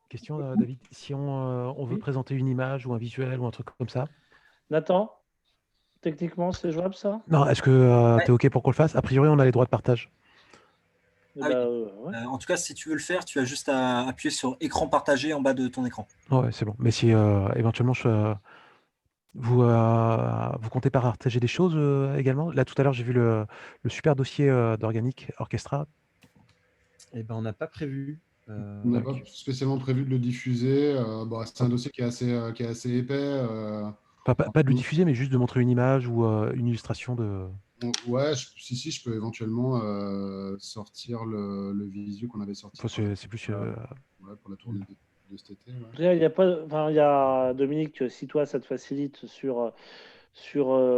Question, David, si on veut Oui. présenter une image ou un visuel ou un truc comme ça. Nathan, techniquement, c'est jouable ça? Non, est-ce que Ouais. tu es OK pour qu'on le fasse? A priori, on a les droits de partage. Eh Ah ben, oui. ouais. En tout cas, si tu veux le faire, tu as juste à appuyer sur écran partagé en bas de ton écran. Ouais, c'est bon. Mais si éventuellement vous comptez partager des choses également? Là, tout à l'heure, j'ai vu le super dossier d'Organic Orchestra. Eh ben, on n'a pas prévu. On n'a pas spécialement prévu de le diffuser. C'est un dossier qui est assez épais. Pas de le diffuser, mais juste de montrer une image ou une illustration de. Ouais, si, je peux éventuellement sortir le visu qu'on avait sorti Enfin, c'est plus. pour la tournée de cet été. Ouais. Après, il y a pas, enfin, il y a Dominique, si toi ça te facilite sur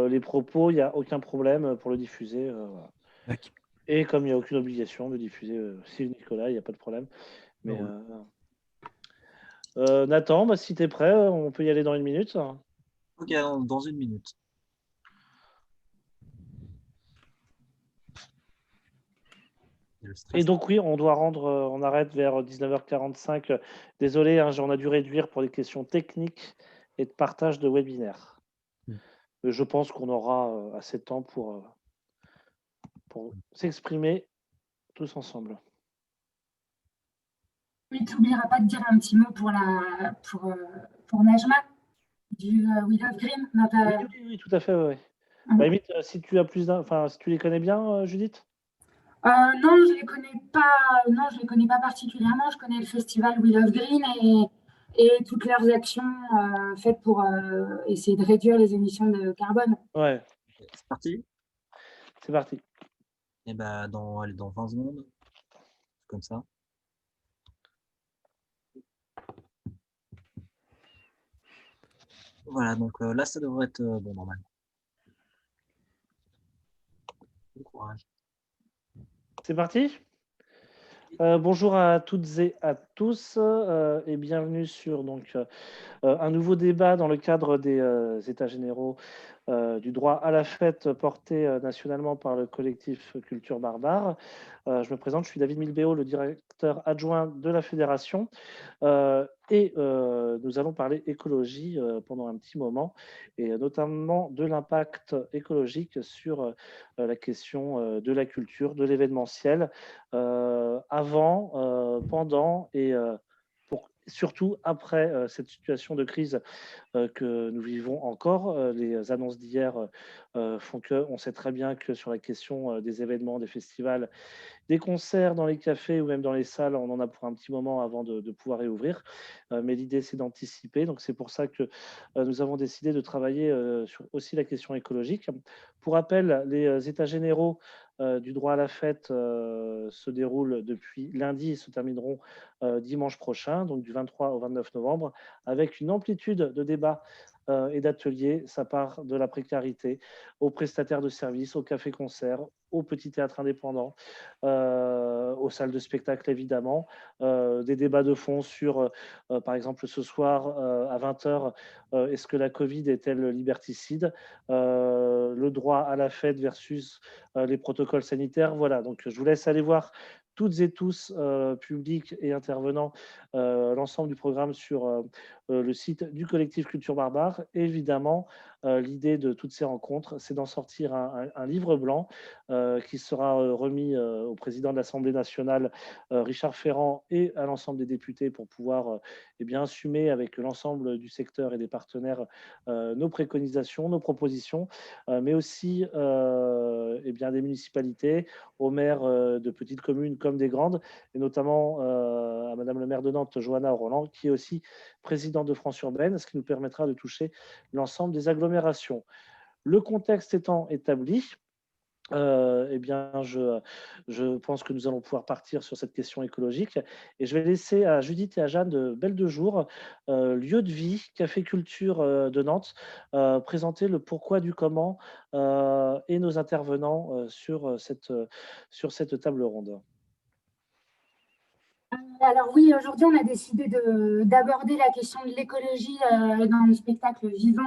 les propos, il n'y a aucun problème pour le diffuser. Voilà. Tac. Et comme il n'y a aucune obligation de diffuser, si Nicolas, il n'y a pas de problème. Mais Nathan, si tu es prêt, on peut y aller dans une minute. Ok, dans une minute. Et donc oui, on doit rendre, on arrête vers 19h45. Désolé, hein, on a dû réduire pour des questions techniques et de partage de webinaire. Mais je pense qu'on aura assez de temps pour s'exprimer tous ensemble. Oui, tu n'oublieras pas de dire un petit mot pour Najma du We Love Green. Oui, tout à fait. Ouais. Bah, limite, si tu as si tu les connais bien, Judith. Non, je les connais pas. Non, je les connais pas particulièrement. Je connais le festival We Love Green et toutes leurs actions faites pour essayer de réduire les émissions de carbone. Ouais. C'est parti. C'est parti. Et ben dans 20 secondes, comme ça. Voilà, donc là, ça devrait être bon normalement. Bon courage. C'est parti. Bonjour à toutes et à tous et bienvenue sur un nouveau débat dans le cadre des États généraux du droit à la fête porté nationalement par le collectif Culture Barbare. Je me présente, je suis David Milbéo, le directeur adjoint de la fédération et nous allons parler écologie pendant un petit moment et notamment de l'impact écologique sur la question de la culture, de l'événementiel avant, pendant et surtout après cette situation de crise que nous vivons encore. Les annonces d'hier font qu'on sait très bien que sur la question des événements, des festivals, des concerts dans les cafés ou même dans les salles, on en a pour un petit moment avant de pouvoir réouvrir. Mais l'idée, c'est d'anticiper. Donc, c'est pour ça que nous avons décidé de travailler sur aussi la question écologique. Pour rappel, les États généraux du droit à la fête se déroulent depuis lundi et se termineront dimanche prochain, donc du 23 au 29 novembre, avec une amplitude de débats et d'ateliers. Ça part de la précarité aux prestataires de services, aux cafés-concerts, aux petits théâtres indépendants, aux salles de spectacle évidemment, des débats de fond sur, par exemple ce soir à 20h, est-ce que la Covid est-elle liberticide, le droit à la fête versus les protocoles sanitaires. Voilà, donc je vous laisse aller voir toutes et tous, publics et intervenants, l'ensemble du programme sur le site du collectif Culture Barbare. Et évidemment, l'idée de toutes ces rencontres, c'est d'en sortir un livre blanc qui sera remis au président de l'Assemblée nationale, Richard Ferrand, et à l'ensemble des députés pour pouvoir assumer avec l'ensemble du secteur et des partenaires nos préconisations, nos propositions, mais aussi des municipalités, aux maires de petites communes comme des grandes, et notamment à Madame le maire de Nantes, Johanna Roland, qui est aussi présidente de France Urbaine, ce qui nous permettra de toucher l'ensemble des agglomérations. Le contexte étant établi, je pense que nous allons pouvoir partir sur cette question écologique. Et je vais laisser à Judith et à Jeanne de Belle de Jour, lieu de vie, Café Culture de Nantes, présenter le pourquoi du comment et nos intervenants sur cette table ronde. Alors oui, aujourd'hui, on a décidé d'aborder la question de l'écologie dans le spectacle vivant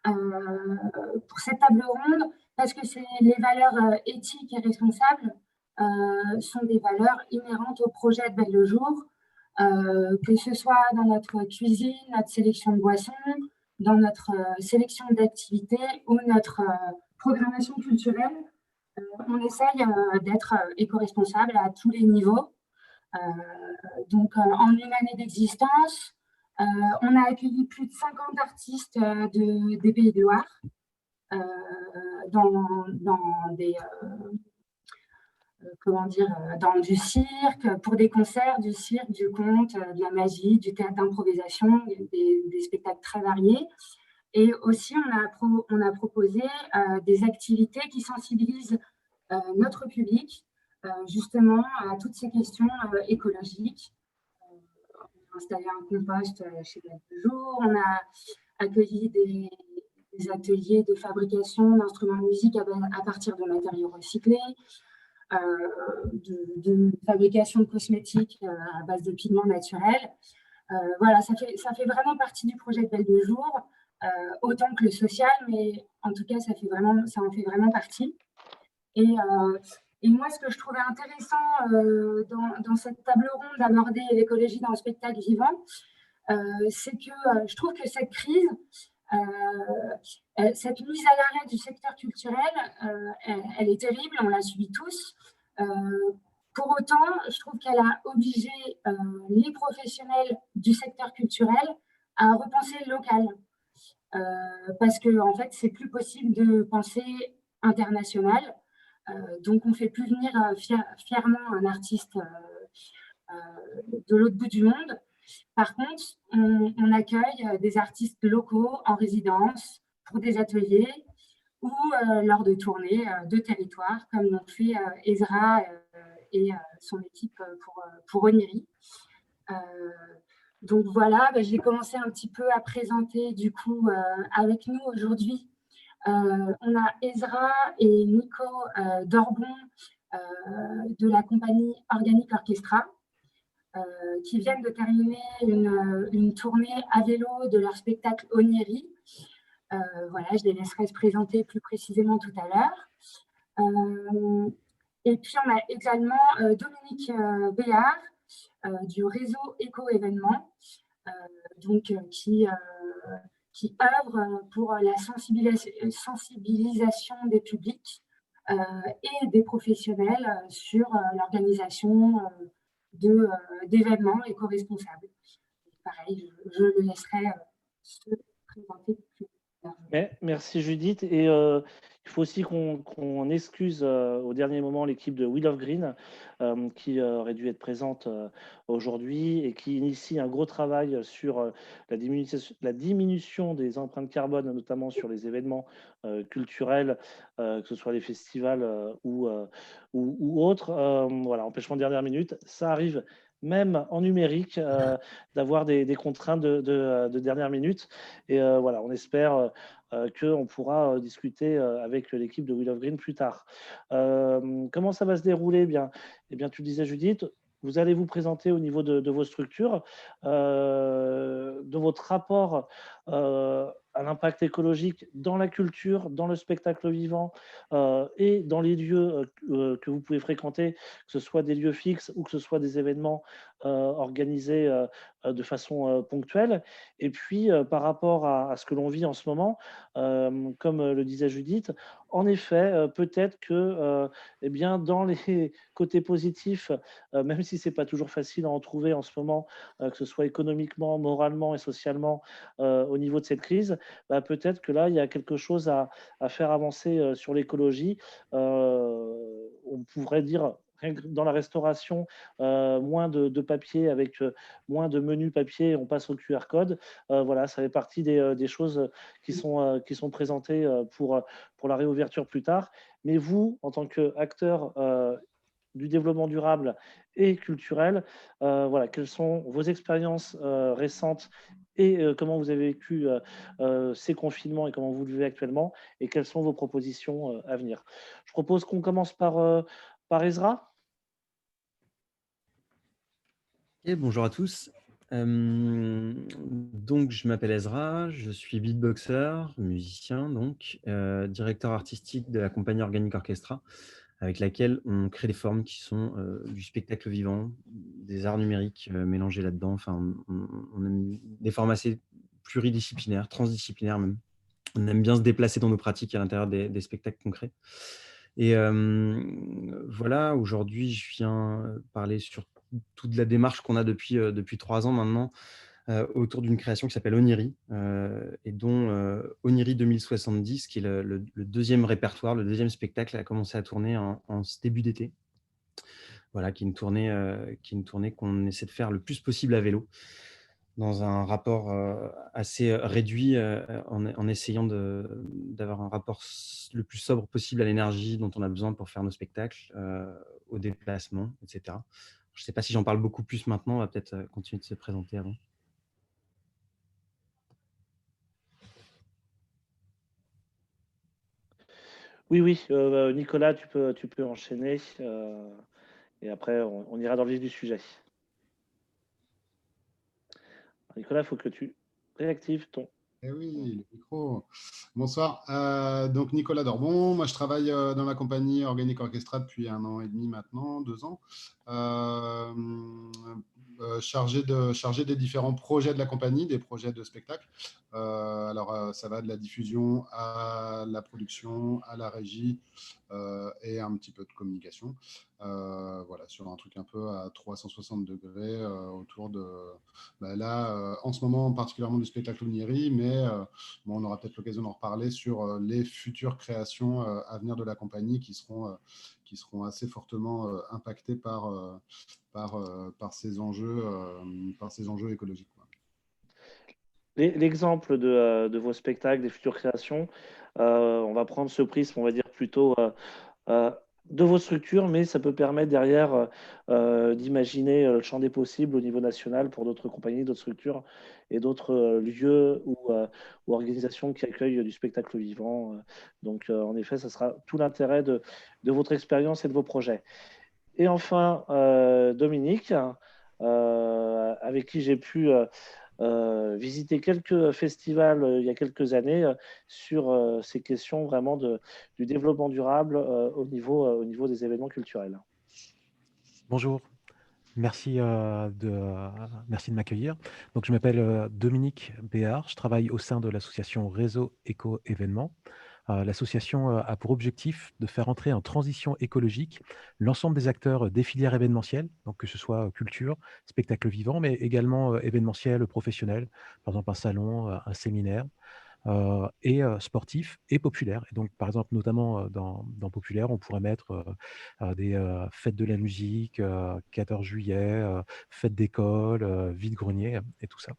pour cette table ronde, parce que c'est les valeurs éthiques et responsables sont des valeurs inhérentes au projet de Belle le Jour, que ce soit dans notre cuisine, notre sélection de boissons, dans notre sélection d'activités ou notre programmation culturelle. On essaye d'être éco-responsable à tous les niveaux. Donc, en une année d'existence, on a accueilli plus de 50 artistes des Pays de Loire dans des... dans du cirque, pour des concerts, du cirque, du conte, de la magie, du théâtre d'improvisation, des spectacles très variés. Et aussi, on a proposé des activités qui sensibilisent notre public justement à toutes ces questions écologiques. On a installé un compost chez Belle le Jour, on a accueilli des ateliers de fabrication d'instruments de musique à partir de matériaux recyclés, de fabrication de cosmétiques à base de pigments naturels. Voilà, ça fait vraiment partie du projet de Belle le Jour, autant que le social, mais en tout cas, ça en fait vraiment partie. Et moi, ce que je trouvais intéressant dans cette table ronde d'aborder l'écologie dans le spectacle vivant, c'est que je trouve que cette crise, cette mise à l'arrêt du secteur culturel, elle est terrible, on l'a subie tous. Pour autant, je trouve qu'elle a obligé les professionnels du secteur culturel à repenser le local. Parce que, en fait, c'est plus possible de penser international. Donc, on ne fait plus venir fièrement un artiste de l'autre bout du monde. Par contre, on accueille des artistes locaux en résidence pour des ateliers ou lors de tournées de territoire, comme l'ont fait Ezra et son équipe pour Oniri. Donc voilà, j'ai commencé un petit peu à présenter du coup avec nous aujourd'hui. On a Ezra et Nico Dorbon de la compagnie Organic Orchestra qui viennent de terminer une tournée à vélo de leur spectacle Oniri. Voilà, je les laisserai se présenter plus précisément tout à l'heure. Et puis, on a également Dominique Béard du réseau Éco-événements, qui œuvre pour la sensibilisation des publics et des professionnels sur l'organisation d'événements éco-responsables. Pareil, je le laisserai se présenter plus tard. Merci Judith. Et il faut aussi qu'on excuse au dernier moment l'équipe de We Love Green qui aurait dû être présente aujourd'hui et qui initie un gros travail sur la diminution des empreintes carbone, notamment sur les événements culturels, que ce soit les festivals ou autres. Voilà, empêchement de dernière minute. Ça arrive même en numérique, d'avoir des contraintes de dernière minute. Et voilà, on espère qu'on pourra discuter avec l'équipe de We Love Green plus tard. Comment ça va se dérouler? Eh bien, tu le disais, Judith, vous allez vous présenter au niveau de vos structures, de votre rapport à l'impact écologique dans la culture, dans le spectacle vivant et dans les lieux que vous pouvez fréquenter, que ce soit des lieux fixes ou que ce soit des événements organisés de façon ponctuelle. Et puis, par rapport à ce que l'on vit en ce moment, comme le disait Judith, en effet, peut-être que eh bien, dans les côtés positifs, même si ce n'est pas toujours facile à en trouver en ce moment, que ce soit économiquement, moralement et socialement au niveau de cette crise, peut-être que là, il y a quelque chose à faire avancer sur l'écologie. On pourrait dire dans la restauration, moins de papier avec moins de menus papier, on passe au QR code. Voilà, ça fait partie des choses qui sont présentées pour la réouverture plus tard. Mais vous, en tant qu'acteur du développement durable et culturel, voilà, quelles sont vos expériences récentes et comment vous avez vécu ces confinements et comment vous le vivez actuellement et quelles sont vos propositions à venir. Je propose qu'on commence par Ezra. Et bonjour à tous. Donc, je m'appelle Ezra, je suis beatboxer, musicien, donc directeur artistique de la compagnie Organic Orchestra. avec laquelle on crée des formes qui sont du spectacle vivant, des arts numériques mélangés là-dedans. Enfin, on aime des formes assez pluridisciplinaires, transdisciplinaires même. On aime bien se déplacer dans nos pratiques à l'intérieur des spectacles concrets. Et voilà, aujourd'hui, je viens parler sur toute la démarche qu'on a depuis 3 ans maintenant, autour d'une création qui s'appelle Oniri, et dont Oniri 2070, qui est le deuxième répertoire, le deuxième spectacle, a commencé à tourner en ce début d'été. Voilà, qui est une tournée qu'on essaie de faire le plus possible à vélo, dans un rapport assez réduit, en essayant d'avoir un rapport le plus sobre possible à l'énergie dont on a besoin pour faire nos spectacles, au déplacement, etc. Je ne sais pas si j'en parle beaucoup plus maintenant, on va peut-être continuer de se présenter avant. Oui, oui, Nicolas, tu peux enchaîner et après on ira dans le vif du sujet. Nicolas, il faut que tu réactives ton. Eh oui, le micro. Bonsoir. Donc Nicolas Dorbon, moi je travaille dans la compagnie Organic Orchestra depuis 1 an et demi maintenant, 2 ans, chargé des différents projets de la compagnie, des projets de spectacle. Alors ça va de la diffusion à la production, à la régie et un petit peu de communication. Voilà, sur un truc un peu à 360 degrés autour de, là, en ce moment, particulièrement du spectacle Oniri, mais bon, on aura peut-être l'occasion d'en reparler sur les futures créations à venir de la compagnie qui seront assez fortement impactées par ces enjeux écologiques, quoi. L'exemple de vos spectacles, des futures créations, on va prendre ce prisme, on va dire plutôt de vos structures, mais ça peut permettre derrière d'imaginer le champ des possibles au niveau national pour d'autres compagnies, d'autres structures et d'autres lieux ou organisations qui accueillent du spectacle vivant. Donc, en effet, ça sera tout l'intérêt de votre expérience et de vos projets. Et enfin, Dominique, avec qui j'ai pu visiter quelques festivals il y a quelques années sur ces questions vraiment du développement durable au niveau des événements culturels. Bonjour, merci, merci de m'accueillir. Donc je m'appelle, Dominique Béard, je travaille au sein de l'association Réseau Éco-Événements. L'association, a pour objectif de faire entrer en transition écologique l'ensemble des acteurs, des filières événementielles, donc que ce soit, culture, spectacle vivant, mais également, événementiel, professionnel, par exemple un salon, un séminaire. Et sportif et populaire. Et donc, par exemple, notamment dans populaire, on pourrait mettre des fêtes de la musique, 14 juillet, fêtes d'école, vide-grenier et tout ça.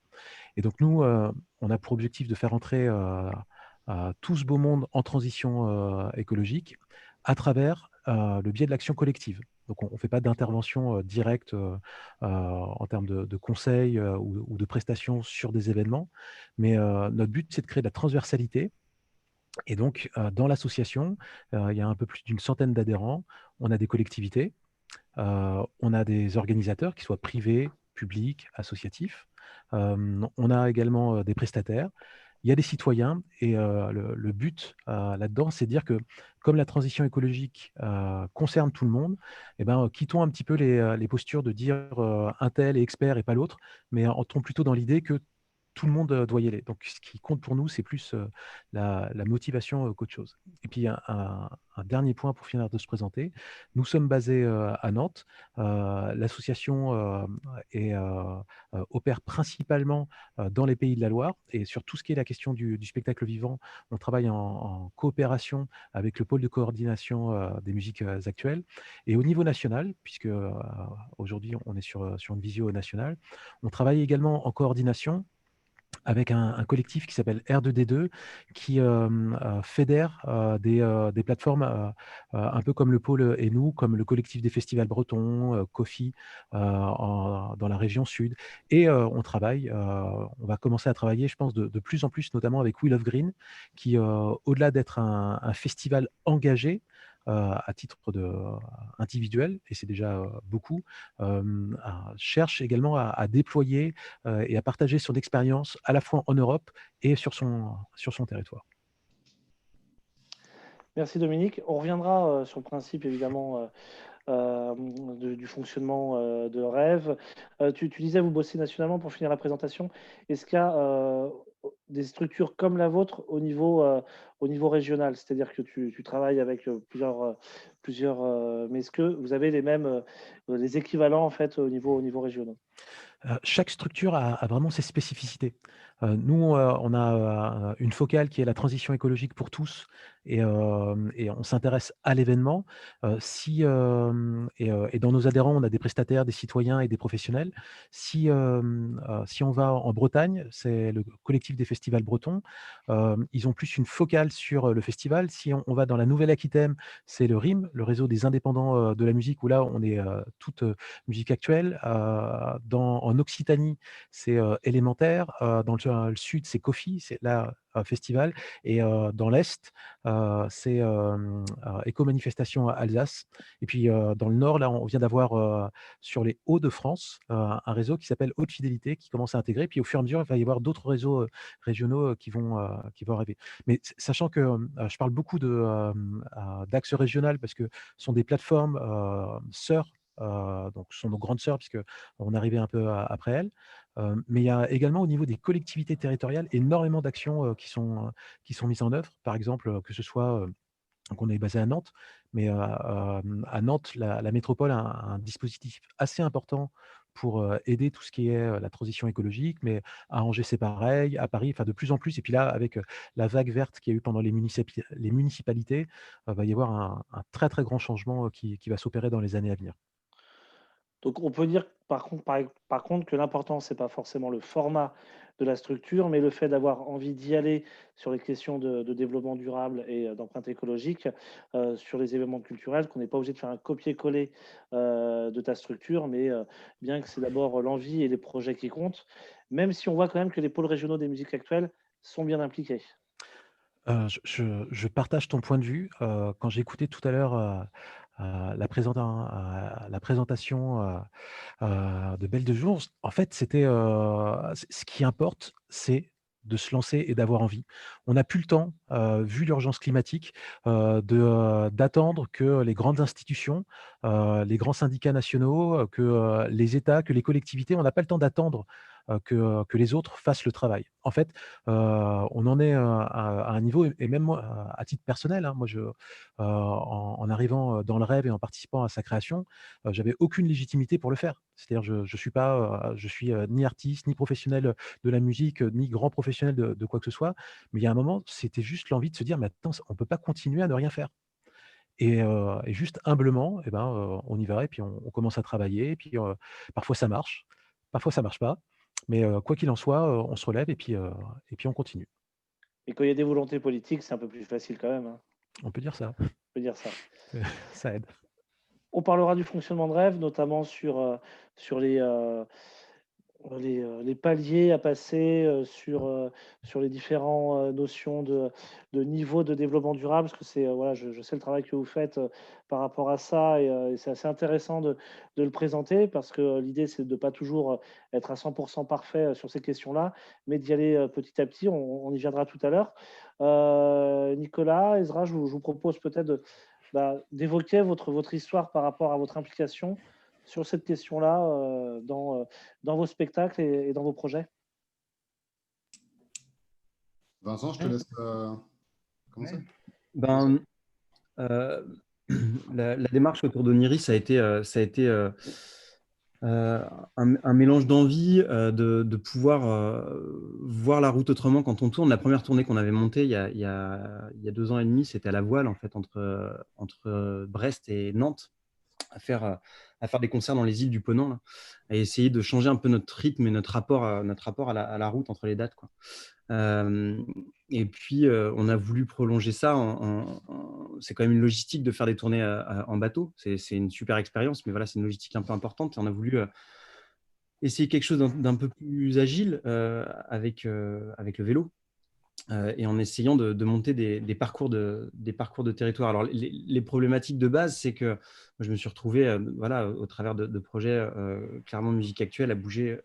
Et donc, nous, on a pour objectif de faire entrer tout ce beau monde en transition écologique à travers le biais de l'action collective. Donc, on ne fait pas d'intervention directe en termes de conseils ou de prestations sur des événements, mais notre but, c'est de créer de la transversalité. Et donc, dans l'association, il y a un peu plus d'une centaine d'adhérents. On a des collectivités, on a des organisateurs, qui soient privés, publics, associatifs. On a également des prestataires. Il y a des citoyens et le but là-dedans, c'est de dire que comme la transition écologique concerne tout le monde, eh ben, quittons un petit peu les postures de dire un tel est expert et pas l'autre, mais entrons plutôt dans l'idée que tout le monde doit y aller. Donc, ce qui compte pour nous, c'est plus la motivation qu'autre chose. Et puis, un dernier point pour finir de se présenter. Nous sommes basés à Nantes. L'association opère principalement dans les Pays de la Loire. Et sur tout ce qui est la question du spectacle vivant, on travaille en coopération avec le pôle de coordination des musiques actuelles. Et au niveau national, puisque aujourd'hui, on est sur une visio nationale, on travaille également en coordination avec un collectif qui s'appelle R2D2, qui fédère des plateformes un peu comme le pôle et nous, comme le collectif des festivals bretons, Kofi, dans la région sud. Et on va commencer à travailler, je pense, de plus en plus, notamment avec We Love Green, qui, au-delà d'être un festival engagé, à titre individuel, et c'est déjà beaucoup, cherche également à déployer et à partager son expérience à la fois en Europe et sur son territoire. Merci Dominique. On reviendra sur le principe évidemment du fonctionnement de Rêve. Tu disais vous bossez nationalement pour finir la présentation. Est-ce qu'il y a des structures comme la vôtre au niveau régional? C'est-à-dire que tu travailles avec plusieurs mais est-ce que vous avez les équivalents en fait au niveau régional? Chaque structure a vraiment ses spécificités. Nous, on a, une focale qui est la transition écologique pour tous et on s'intéresse à l'événement. Et dans nos adhérents, on a des prestataires, des citoyens et des professionnels. Si on va en Bretagne, c'est le collectif des festivals bretons. Ils ont plus une focale sur, le festival. Si on va dans la Nouvelle-Aquitaine, c'est le RIM, le réseau des indépendants, de la musique, où là, on est, toute, musique actuelle. En Occitanie, c'est Élémentaire. Dans le sud, c'est Kofi, c'est là, festival. Et dans l'est, c'est Éco-Manifestation Alsace. Et puis dans le nord, là, on vient d'avoir sur les Hauts-de-France un réseau qui s'appelle Haute Fidélité qui commence à intégrer. Puis au fur et à mesure, il va y avoir d'autres réseaux régionaux qui vont arriver. Mais sachant que je parle beaucoup d'axes régional parce que ce sont des plateformes sœurs. Donc, ce sont nos grandes sœurs, puisqu'on est arrivé un peu après elles. Mais il y a également au niveau des collectivités territoriales énormément d'actions qui sont mises en œuvre. Par exemple, que ce soit, donc on est basé à Nantes, mais à Nantes, la métropole a un dispositif assez important pour aider tout ce qui est la transition écologique, mais à Angers, c'est pareil, à Paris, enfin de plus en plus. Et puis là, avec la vague verte qu'il y a eu pendant les municipalités, va y avoir un très, très grand changement qui va s'opérer dans les années à venir. Donc on peut dire par contre que l'important, c'est pas forcément le format de la structure, mais le fait d'avoir envie d'y aller sur les questions de développement durable et d'empreinte écologique, sur les événements culturels, qu'on n'est pas obligé de faire un copier-coller, de ta structure, mais bien que c'est d'abord l'envie et les projets qui comptent, même si on voit quand même que les pôles régionaux des musiques actuelles sont bien impliqués. Je partage ton point de vue. Quand j'ai écouté tout à l'heure, la présentation, de Belle de Jour, en fait, c'était, ce qui importe, c'est de se lancer et d'avoir envie. On n'a plus le temps, vu l'urgence climatique, d'attendre que les grandes institutions, les grands syndicats nationaux, que, les États, que les collectivités, on n'a pas le temps d'attendre, que les autres fassent le travail. En fait, on en est, à un niveau et même moi, à titre personnel, hein, moi en arrivant, dans le rêve et en participant à sa création, j'avais aucune légitimité pour le faire. C'est-à-dire je suis pas, je suis, ni artiste, ni professionnel, de la musique, ni grand professionnel de quoi que ce soit. Mais il y a un moment, c'était juste l'envie de se dire: «Mais attends, on peut pas continuer à ne rien faire». Et juste humblement, et ben, on y va et puis on commence à travailler et puis, parfois ça marche, parfois ça marche pas. Mais, quoi qu'il en soit, on se relève et puis on continue. Et quand il y a des volontés politiques, c'est un peu plus facile quand même, hein, On peut dire ça. on peut dire ça. Ça aide. On parlera du fonctionnement de Rêve, notamment sur les paliers à passer, sur les différents, notions de niveau de développement durable. Parce que c'est, voilà, je sais le travail que vous faites, par rapport à ça et c'est assez intéressant de le présenter parce que, l'idée, c'est de pas toujours, être à 100 parfait, sur ces questions-là, mais d'y aller, petit à petit. On y viendra tout à l'heure. Nicolas, Ezra, je vous propose peut-être d'évoquer votre histoire par rapport à votre implication sur cette question-là, dans vos spectacles et dans vos projets. Vincent, je te laisse commencer. Ben, euh, la démarche autour d'Oniris, ça a été un mélange d'envie de pouvoir voir la route autrement quand on tourne. La première tournée qu'on avait montée il y a 2 ans et demi, c'était à la voile, en fait, entre Brest et Nantes, à faire des concerts dans les îles du Ponant, là, et essayer de changer un peu notre rythme et notre rapport à la route entre les dates, quoi. Et puis, on a voulu prolonger ça. C'est quand même une logistique de faire des tournées en bateau. C'est une super expérience, mais voilà, c'est une logistique un peu importante. Et on a voulu essayer quelque chose d'un peu plus agile avec le vélo. Et en essayant de monter des parcours de territoire. Alors, les problématiques de base, c'est que moi, je me suis retrouvé voilà, au travers de projets clairement musique actuelle à bouger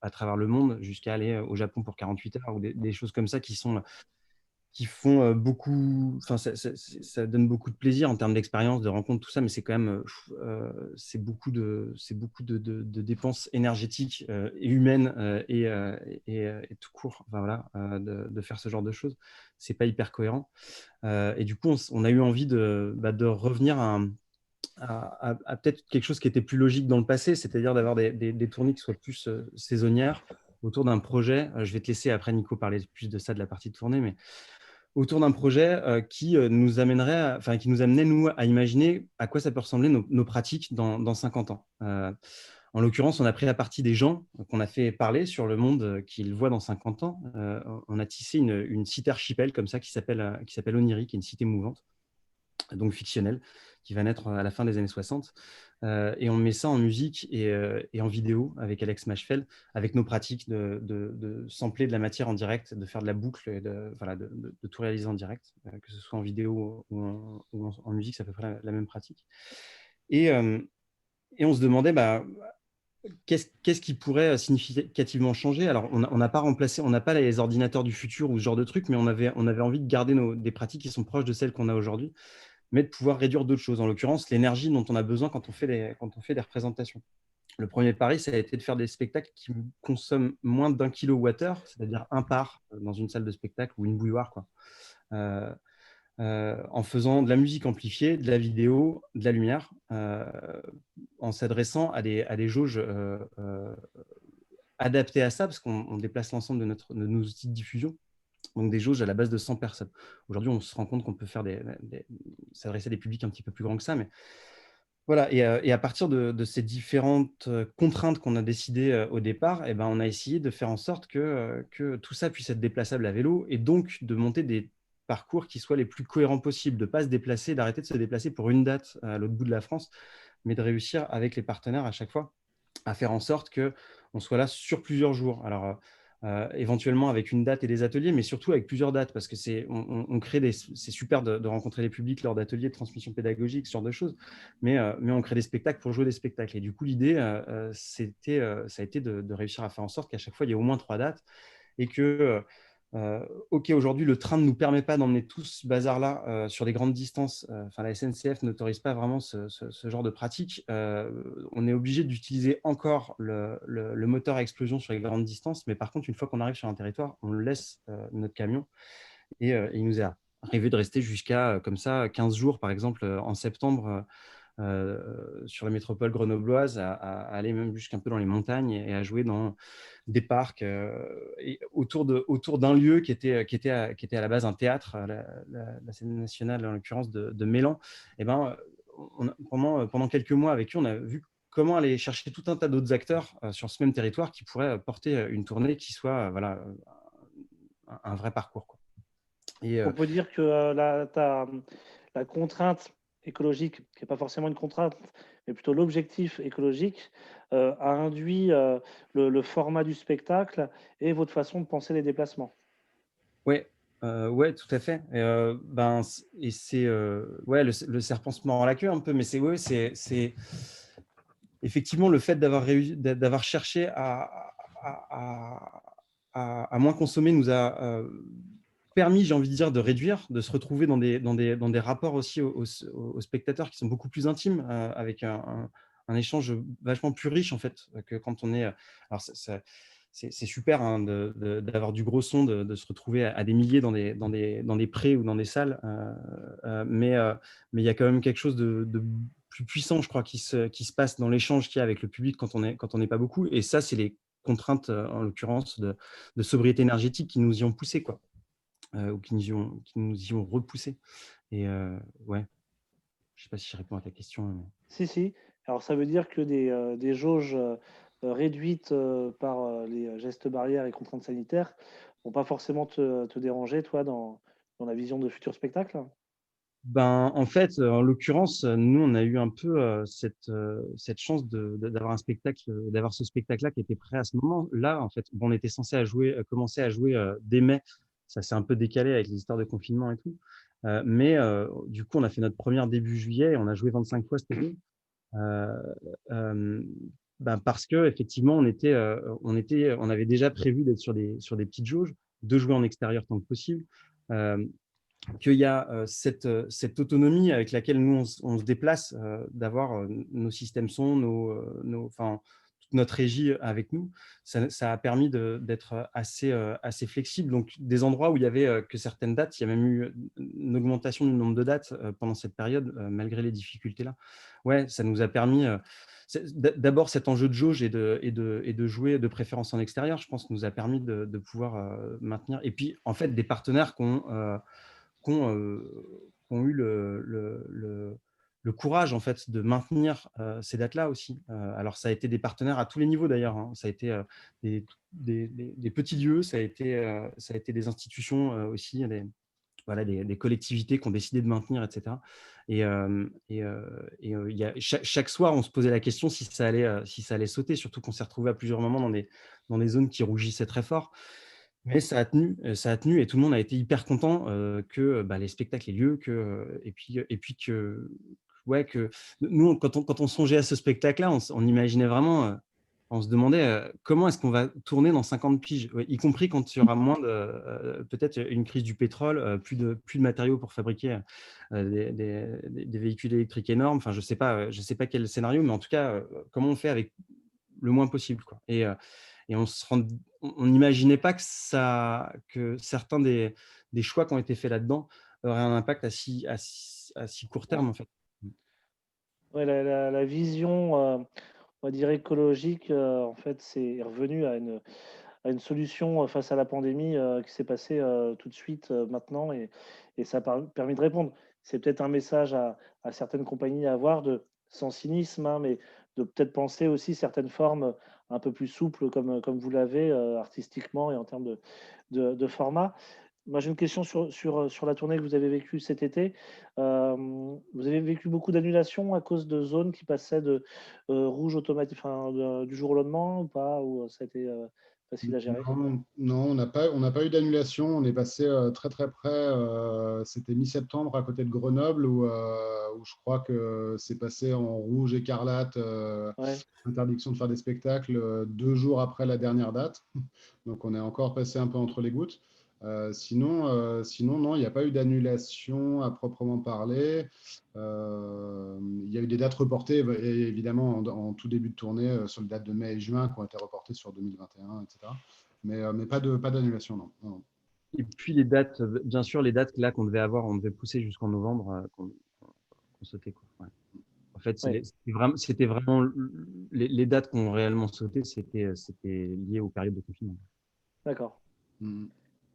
à travers le monde jusqu'à aller au Japon pour 48 heures ou des choses comme ça qui sont qui font beaucoup, enfin ça donne beaucoup de plaisir en termes d'expérience, de rencontres, tout ça, mais c'est quand même c'est beaucoup de dépenses énergétiques et humaines et tout court, enfin, voilà, de faire ce genre de choses. C'est pas hyper cohérent. Et du coup, on a eu envie de revenir à peut-être quelque chose qui était plus logique dans le passé, c'est-à-dire d'avoir des tournées qui soient plus saisonnières autour d'un projet. Je vais te laisser après, Nico, parler plus de ça, de la partie de tournée, mais autour d'un projet qui nous amènerait, enfin, qui nous amenait, nous, à imaginer à quoi ça peut ressembler nos pratiques dans 50 ans. En l'occurrence, on a pris la partie des gens qu'on a fait parler sur le monde qu'ils voient dans 50 ans. On a tissé une cité archipel comme ça qui s'appelle Oniri, qui est une cité mouvante, donc fictionnelle, qui va naître à la fin des années 60. Et on met ça en musique et en vidéo avec Alex Mashfeld, avec nos pratiques de sampler de la matière en direct, de faire de la boucle, et de tout réaliser en direct, que ce soit en vidéo ou en musique, c'est à peu près la même pratique. Et on se demandait, qu'est-ce qui pourrait significativement changer? Alors, on n'a pas remplacé, on n'a pas les ordinateurs du futur ou ce genre de trucs, mais on avait envie de garder des pratiques qui sont proches de celles qu'on a aujourd'hui, mais de pouvoir réduire d'autres choses, en l'occurrence l'énergie dont on a besoin quand on fait des représentations. Le premier pari, ça a été de faire des spectacles qui consomment moins d'1 kWh, c'est-à-dire un par dans une salle de spectacle ou une bouilloire, quoi. En faisant de la musique amplifiée, de la vidéo, de la lumière, en s'adressant à des jauges adaptées à ça, parce qu'on déplace l'ensemble de nos outils de diffusion. Donc des jauges à la base de 100 personnes. Aujourd'hui, on se rend compte qu'on peut faire s'adresser à des publics un petit peu plus grands que ça, mais voilà. Et à partir de ces différentes contraintes qu'on a décidées au départ, on a essayé de faire en sorte que tout ça puisse être déplaçable à vélo et donc de monter des parcours qui soient les plus cohérents possibles, de ne pas se déplacer, d'arrêter de se déplacer pour une date à l'autre bout de la France, mais de réussir avec les partenaires à chaque fois à faire en sorte qu'on soit là sur plusieurs jours. Alors, éventuellement avec une date et des ateliers, mais surtout avec plusieurs dates, parce que on crée c'est super de rencontrer les publics lors d'ateliers de transmission pédagogique, ce genre de choses, mais on crée des spectacles pour jouer des spectacles. Et du coup, l'idée, ça a été de réussir à faire en sorte qu'à chaque fois, il y ait au moins 3 dates et que OK, aujourd'hui, le train ne nous permet pas d'emmener tout ce bazar-là sur des grandes distances. Enfin, la SNCF n'autorise pas vraiment ce genre de pratique. On est obligé d'utiliser encore le moteur à explosion sur les grandes distances. Mais par contre, une fois qu'on arrive sur un territoire, on laisse notre camion. Et il nous est arrivé de rester jusqu'à, comme ça, 15 jours, par exemple, en septembre, sur la métropole grenobloise, à aller même jusqu'un peu dans les montagnes et à jouer dans des parcs et autour d'un lieu qui était à la base un théâtre, la scène nationale en l'occurrence de Mélan. Et pendant quelques mois avec eux, on a vu comment aller chercher tout un tas d'autres acteurs sur ce même territoire qui pourraient porter une tournée qui soit un vrai parcours, quoi. Et On peut dire que la contrainte écologique, qui n'est pas forcément une contrainte, mais plutôt l'objectif écologique, a induit le format du spectacle et votre façon de penser les déplacements. ouais, ouais, tout à fait. Et c'est ouais, le serpent se mord la queue un peu, mais c'est effectivement le fait d'avoir cherché à moins consommer nous a permis, j'ai envie de dire, de réduire, de se retrouver dans des rapports aussi aux spectateurs qui sont beaucoup plus intimes, avec un échange vachement plus riche en fait que quand on est. Alors c'est super hein, d'avoir du gros son, de se retrouver à des milliers dans des prés ou dans des salles, mais il y a quand même quelque chose de plus puissant, je crois, qui se passe dans l'échange qu'il y a avec le public quand on n'est pas beaucoup. Et ça, c'est les contraintes, en l'occurrence, de sobriété énergétique qui nous y ont poussé, quoi, ou qui nous y ont repoussé. Et ouais, je ne sais pas si je réponds à ta question. Mais... Si. Alors, ça veut dire que des jauges réduites par les gestes barrières et contraintes sanitaires ne vont pas forcément te déranger, toi, dans la vision de futurs spectacles? En fait, en l'occurrence, nous, on a eu un peu cette chance d'avoir un spectacle, d'avoir ce spectacle-là qui était prêt à ce moment-là. En fait, on était censé commencer à jouer dès mai. Ça s'est un peu décalé avec les histoires de confinement et tout. Mais du coup, on a fait notre première début juillet et on a joué 25 fois cette année. Parce que effectivement, on avait déjà prévu d'être sur des petites jauges, de jouer en extérieur tant que possible. qu'il y a cette autonomie avec laquelle nous, on se déplace, d'avoir nos systèmes son, toute notre régie avec nous, ça a permis d'être assez flexible. Donc, des endroits où il y avait que certaines dates, il y a même eu une augmentation du nombre de dates pendant cette période, malgré les difficultés-là. Ouais, ça nous a permis… D'abord, cet enjeu de jauge et de jouer de préférence en extérieur, je pense, nous a permis de pouvoir maintenir. Et puis, en fait, des partenaires qui ont eu le courage en fait, de maintenir ces dates-là aussi. Alors, ça a été des partenaires à tous les niveaux d'ailleurs. Hein. Ça a été des petits lieux, ça a été des institutions aussi, des collectivités qui ont décidé de maintenir, etc. Chaque soir, on se posait la question si ça allait sauter, surtout qu'on s'est retrouvé à plusieurs moments dans des zones qui rougissaient très fort. Mais ça a tenu et tout le monde a été hyper content que les spectacles aient lieu, et puis que nous, quand on songeait à ce spectacle-là, on imaginait vraiment, on se demandait comment est-ce qu'on va tourner dans 50 piges, ouais, y compris quand il y aura moins de, peut-être une crise du pétrole, plus de matériaux pour fabriquer des véhicules électriques énormes. Enfin, je sais pas quel scénario, mais en tout cas, comment on fait avec le moins possible, quoi. Et on n'imaginait pas que certains des choix qui ont été faits là-dedans auraient un impact à si court terme, en fait. Ouais, la vision, on va dire écologique, en fait, c'est revenu à une solution face à la pandémie qui s'est passée tout de suite maintenant et ça a permis de répondre. C'est peut-être un message à certaines compagnies à avoir sans cynisme, hein, mais de peut-être penser aussi certaines formes un peu plus souples comme vous l'avez artistiquement et en termes de format. Moi, j'ai une question sur la tournée que vous avez vécue cet été. Vous avez vécu beaucoup d'annulations à cause de zones qui passaient de rouge automatique, enfin, du jour au lendemain ou pas? Ou ça a été facile à gérer? Non, on n'a pas eu d'annulation. On est passé très très près. C'était mi-septembre à côté de Grenoble où je crois que c'est passé en rouge écarlate, Ouais, interdiction de faire des spectacles 2 jours après la dernière date. Donc on est encore passé un peu entre les gouttes. Sinon, non, il n'y a pas eu d'annulation à proprement parler. Il y a eu des dates reportées, évidemment, en tout début de tournée, sur les dates de mai et juin, qui ont été reportées sur 2021, etc. Mais pas d'annulation, non. Non. Et puis les dates, bien sûr, les dates là qu'on devait avoir, on devait pousser jusqu'en novembre, qu'on sautait, quoi. Ouais. En fait, ouais, c'était vraiment les dates qu'on réellement sauté, c'était lié aux périodes de confinement. d'accord. Mm.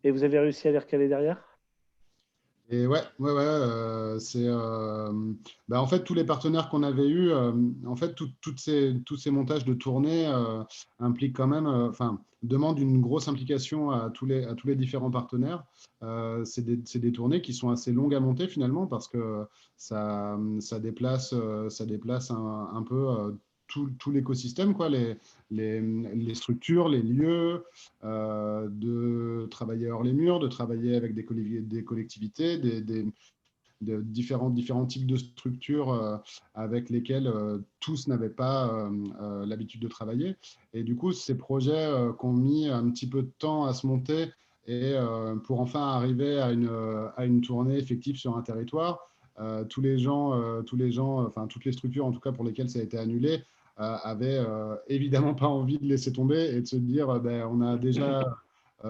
Et vous avez réussi à les recaler derrière? Et ouais, en fait tous les partenaires qu'on avait eus, en fait tous ces montages de tournée impliquent quand même, demandent une grosse implication à tous les différents partenaires. C'est des tournées qui sont assez longues à monter finalement parce que ça déplace un peu tout l'écosystème, quoi, les structures, les lieux, de travailler hors les murs, de travailler avec des collectivités, de différents types de structures avec lesquelles tous n'avaient pas l'habitude de travailler. Et du coup, ces projets qui ont mis un petit peu de temps à se monter et pour enfin arriver à une tournée effective sur un territoire, tous les gens, toutes les structures en tout cas pour lesquelles ça a été annulé, avaient évidemment pas envie de laisser tomber et de se dire on a déjà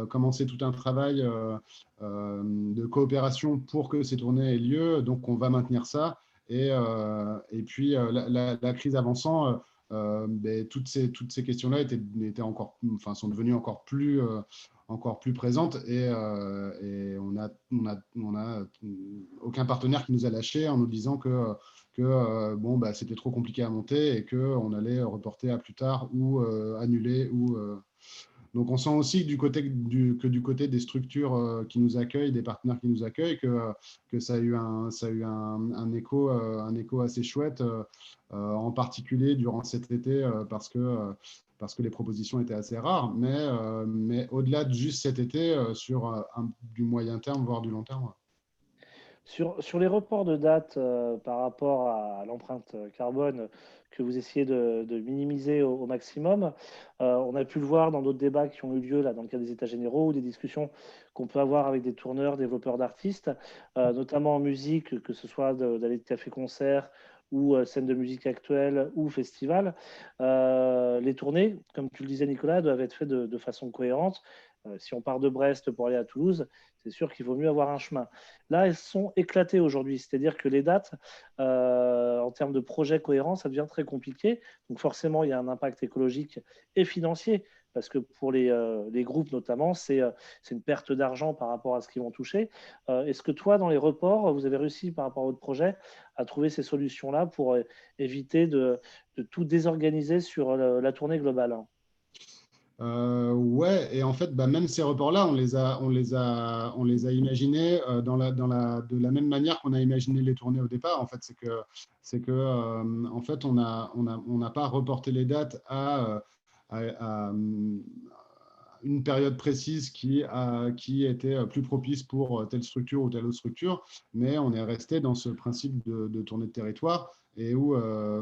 commencé tout un travail de coopération pour que ces tournées aient lieu, donc on va maintenir ça. Et puis la crise avançant, toutes ces questions-là sont devenues encore plus présentes et on a aucun partenaire qui nous a lâchés en nous disant que c'était trop compliqué à monter et qu'on allait reporter à plus tard ou annuler. Donc on sent aussi que du côté des structures qui nous accueillent, des partenaires qui nous accueillent, que ça a eu un écho assez chouette, en particulier durant cet été, parce que les propositions étaient assez rares, mais au-delà de juste cet été, sur du moyen terme, voire du long terme. Sur les reports de date par rapport à l'empreinte carbone que vous essayez de minimiser au maximum, on a pu le voir dans d'autres débats qui ont eu lieu là, dans le cadre des États généraux ou des discussions qu'on peut avoir avec des tourneurs, développeurs d'artistes, notamment en musique, que ce soit d'aller de café-concert ou scène de musique actuelle ou festival. Les tournées, comme tu le disais Nicolas, doivent être faites de façon cohérente. Si on part de Brest pour aller à Toulouse, c'est sûr qu'il vaut mieux avoir un chemin. Là, elles sont éclatées aujourd'hui, c'est-à-dire que les dates, en termes de projet cohérent, ça devient très compliqué. Donc forcément, il y a un impact écologique et financier, parce que pour les groupes notamment, c'est une perte d'argent par rapport à ce qu'ils vont toucher. Est-ce que toi, dans les reports, vous avez réussi par rapport à votre projet à trouver ces solutions-là pour éviter de tout désorganiser sur la tournée globale? Ouais, et en fait, bah, même ces reports-là, on les a imaginés de la même manière qu'on a imaginé les tournées au départ. En fait, en fait, on n'a pas reporté les dates à une période précise qui était plus propice pour telle structure ou telle autre structure, mais on est resté dans ce principe de tournée de territoire et où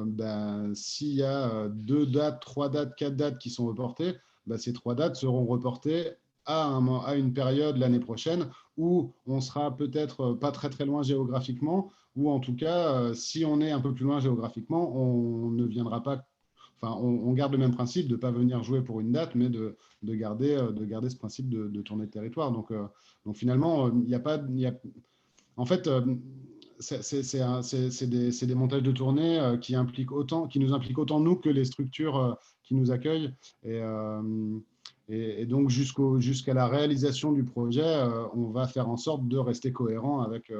ben, s'il y a 2 dates, 3 dates, 4 dates qui sont reportées, bah, ces 3 dates seront reportées à une période l'année prochaine où on sera peut-être pas très très loin géographiquement, ou en tout cas, si on est un peu plus loin géographiquement, on ne viendra pas. Enfin, on garde le même principe de ne pas venir jouer pour une date, mais de garder ce principe de tournée de territoire. Donc finalement, il n'y a pas. En fait, c'est des montages de tournée qui nous impliquent autant nous que les structures qui nous accueillent. Et donc, jusqu'à la réalisation du projet, on va faire en sorte de rester cohérent avec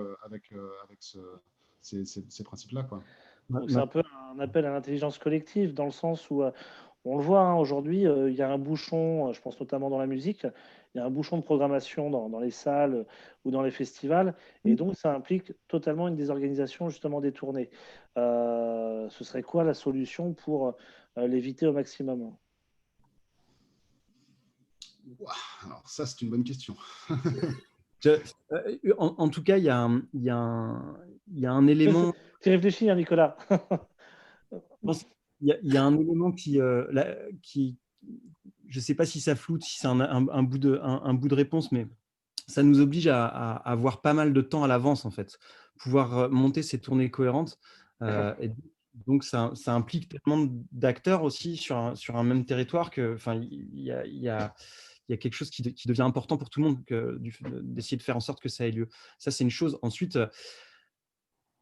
ces principes-là, quoi. Donc c'est un peu un appel à l'intelligence collective, dans le sens où on le voit aujourd'hui, il y a un bouchon, je pense notamment dans la musique, il y a un bouchon de programmation dans les salles ou dans les festivals, et donc ça implique totalement une désorganisation justement des tournées. Ce serait quoi la solution pour l'éviter au maximum? Alors ça, c'est une bonne question. En tout cas, il y a un élément. Tu réfléchis, hein, Nicolas. Il y a un élément qui, je ne sais pas si ça floute, si c'est un bout de réponse, mais ça nous oblige à avoir pas mal de temps à l'avance, en fait, pouvoir monter ces tournées cohérentes. Et donc, ça implique tellement d'acteurs aussi sur un même territoire que, enfin, il y a quelque chose qui devient important pour tout le monde, d'essayer de faire en sorte que ça ait lieu. Ça, c'est une chose. Ensuite,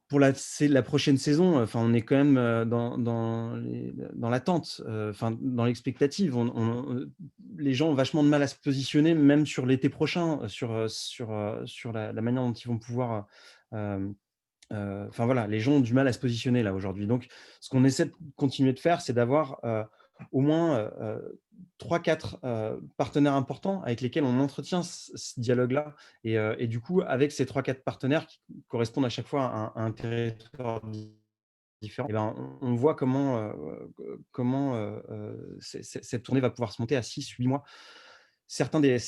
pour la prochaine saison, enfin, on est quand même dans l'attente, enfin, dans l'expectative. Les gens ont vachement de mal à se positionner, même sur l'été prochain, sur la manière dont ils vont pouvoir. Enfin voilà, les gens ont du mal à se positionner là aujourd'hui. Donc, ce qu'on essaie de continuer de faire, c'est d'avoir au moins 3-4 partenaires importants avec lesquels on entretient ce dialogue-là. Et du coup, avec ces 3-4 partenaires qui correspondent à chaque fois à un territoire différent, eh ben, on voit comment cette tournée va pouvoir se monter à 6-8 mois. Certaines des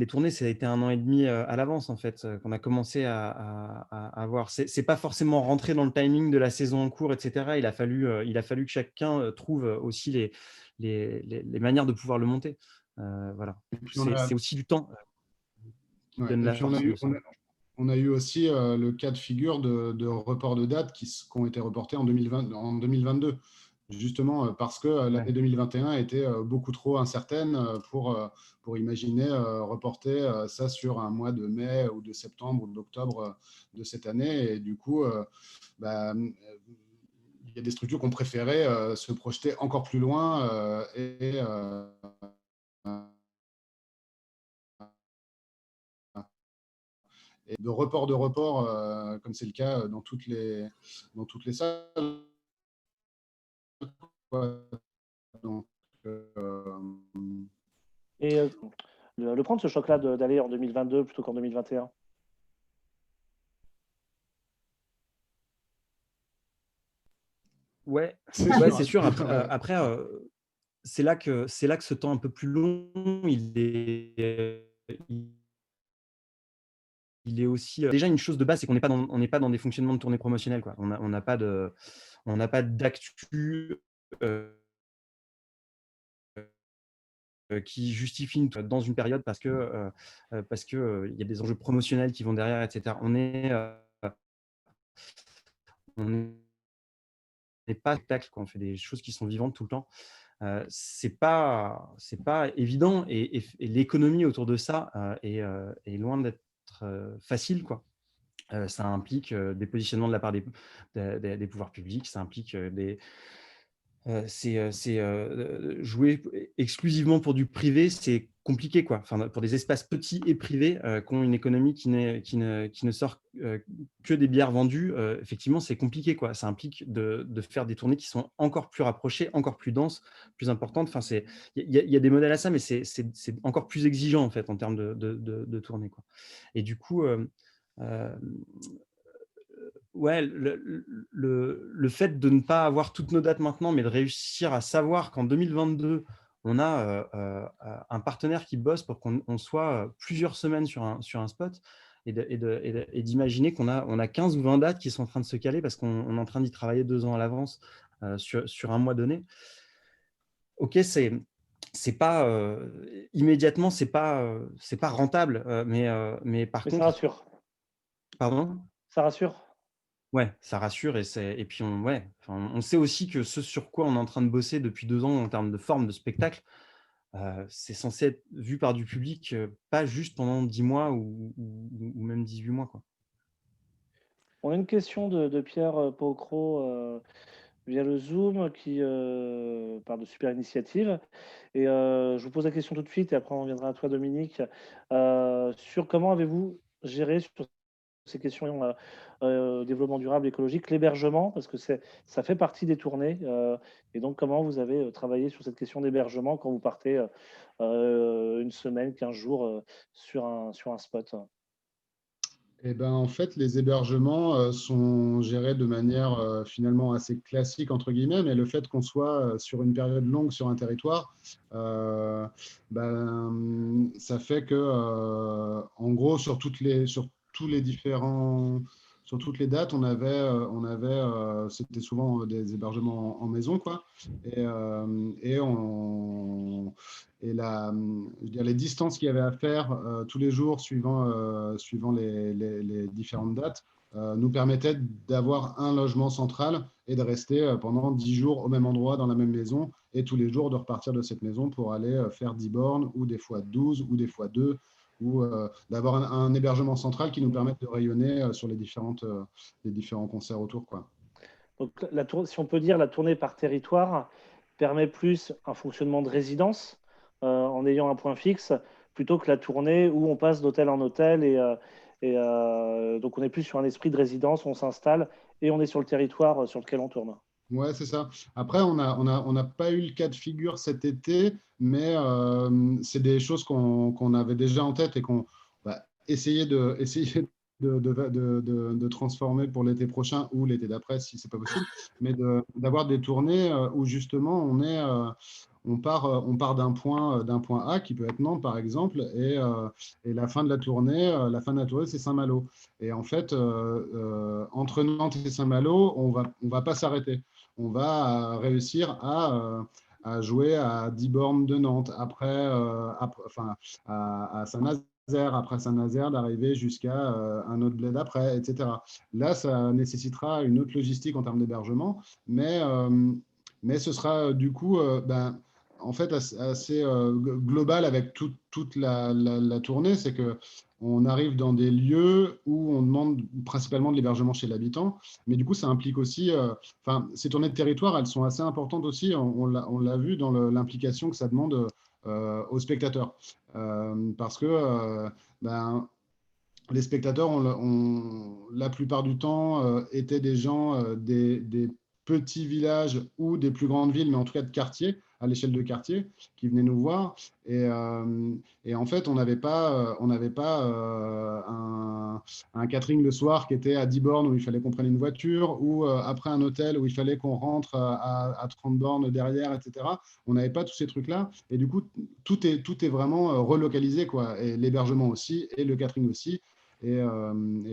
tournées, ça a été 1 an et demi à l'avance, en fait, qu'on a commencé à voir. C'est pas forcément rentré dans le timing de la saison en cours, etc. Il a fallu que chacun trouve aussi les manières de pouvoir le monter. Voilà. C'est aussi du temps qui Ouais. donne Et la puis force. on a eu aussi le cas de figure de report de dates qui ont été reportés en 2022, justement parce que l'année 2021 était beaucoup trop incertaine pour imaginer reporter ça sur un mois de mai ou de septembre ou d'octobre de cette année. Et du coup, bah, il y a des structures qui ont préféré se projeter encore plus loin et de report, comme c'est le cas dans toutes les salles. Donc, Et le prendre ce choc-là d'aller en 2022 plutôt qu'en 2021? Ouais, c'est c'est sûr. Après, c'est là que ce temps un peu plus long, il est il est aussi déjà une chose de base, c'est qu'on n'est pas dans des fonctionnements de tournée promotionnelle, quoi. On n'a pas d'actu qui justifie dans une période parce que il y a des enjeux promotionnels qui vont derrière, etc. On n'est pas spectacle, quoi. On fait des choses qui sont vivantes tout le temps. C'est pas évident et l'économie autour de ça est loin d'être facile, quoi. Ça implique des positionnements de la part des pouvoirs publics, ça implique jouer exclusivement pour du privé, c'est compliqué, quoi. Enfin, pour des espaces petits et privés qui ont une économie qui ne sort que des bières vendues, effectivement, c'est compliqué, quoi. Ça implique de faire des tournées qui sont encore plus rapprochées, encore plus denses, plus importantes. Enfin, il y a des modèles à ça, mais c'est encore plus exigeant, en fait, en termes de tournées, quoi. Et du coup, ouais, le fait de ne pas avoir toutes nos dates maintenant, mais de réussir à savoir qu'en 2022, on a un partenaire qui bosse pour qu'on soit plusieurs semaines sur un spot et d'imaginer qu'on a 15 ou 20 dates qui sont en train de se caler parce qu'on est en train d'y travailler 2 ans à l'avance sur un mois donné. Ok, c'est pas immédiatement, c'est pas rentable, mais par Mais contre, ça rassure. pardon. Ça rassure. Ouais, ça rassure et puis on sait aussi que ce sur quoi on est en train de bosser depuis 2 ans en termes de forme de spectacle, c'est censé être vu par du public, pas juste pendant 10 mois ou même 18 mois, quoi. On a une question de Pierre Pocro via le Zoom qui parle de super initiative. Et je vous pose la question tout de suite et après on reviendra à toi, Dominique. Sur comment avez-vous géré sur ces questions développement durable, écologique, l'hébergement, parce que ça fait partie des tournées. Et donc, comment vous avez travaillé sur cette question d'hébergement quand vous partez une semaine, 15 jours sur un spot? Eh ben, en fait, les hébergements sont gérés de manière finalement assez classique, entre guillemets, mais le fait qu'on soit sur une période longue sur un territoire, ça fait que, en gros, sur tous les différents, sur toutes les dates, c'était souvent des hébergements en maison, quoi. Je veux dire, les distances qu'il y avait à faire tous les jours suivant les différentes dates nous permettaient d'avoir un logement central et de rester pendant 10 jours au même endroit dans la même maison et tous les jours de repartir de cette maison pour aller faire 10 bornes ou des fois 12 ou des fois 2 ou d'avoir un hébergement central qui nous permette de rayonner sur les différents concerts autour, quoi. Donc, si on peut dire, la tournée par territoire permet plus un fonctionnement de résidence en ayant un point fixe plutôt que la tournée où on passe d'hôtel en hôtel donc on est plus sur un esprit de résidence, on s'installe et on est sur le territoire sur lequel on tourne. Ouais, c'est ça. Après, on n'a pas eu le cas de figure cet été, mais c'est des choses qu'on avait déjà en tête et qu'on va essayer de transformer pour l'été prochain ou l'été d'après, si c'est pas possible, mais d'avoir des tournées où justement on part d'un point A qui peut être Nantes par exemple, et la fin de la tournée, c'est Saint-Malo. Et en fait, entre Nantes et Saint-Malo, on va pas s'arrêter. On va réussir à jouer à 10 bornes de Nantes, à Saint-Nazaire, après Saint-Nazaire, d'arriver jusqu'à un autre bled après, etc. Là, ça nécessitera une autre logistique en termes d'hébergement, mais ce sera du coup en fait assez global avec toute la tournée. C'est que on arrive dans des lieux où on demande principalement de l'hébergement chez l'habitant, mais du coup, ça implique aussi, ces tournées de territoire, elles sont assez importantes aussi. On l'a vu dans l'implication que ça demande aux spectateurs, parce que les spectateurs, la plupart du temps, étaient des gens des petits villages ou des plus grandes villes, mais en tout cas de quartiers, à l'échelle de quartier, qui venaient nous voir. Et en fait, on n'avait pas un catering le soir qui était à 10 bornes où il fallait qu'on prenne une voiture, ou après un hôtel où il fallait qu'on rentre à 30 bornes derrière, etc. On n'avait pas tous ces trucs-là. Et du coup, tout est vraiment relocalisé, quoi. Et l'hébergement aussi, et le catering aussi. Et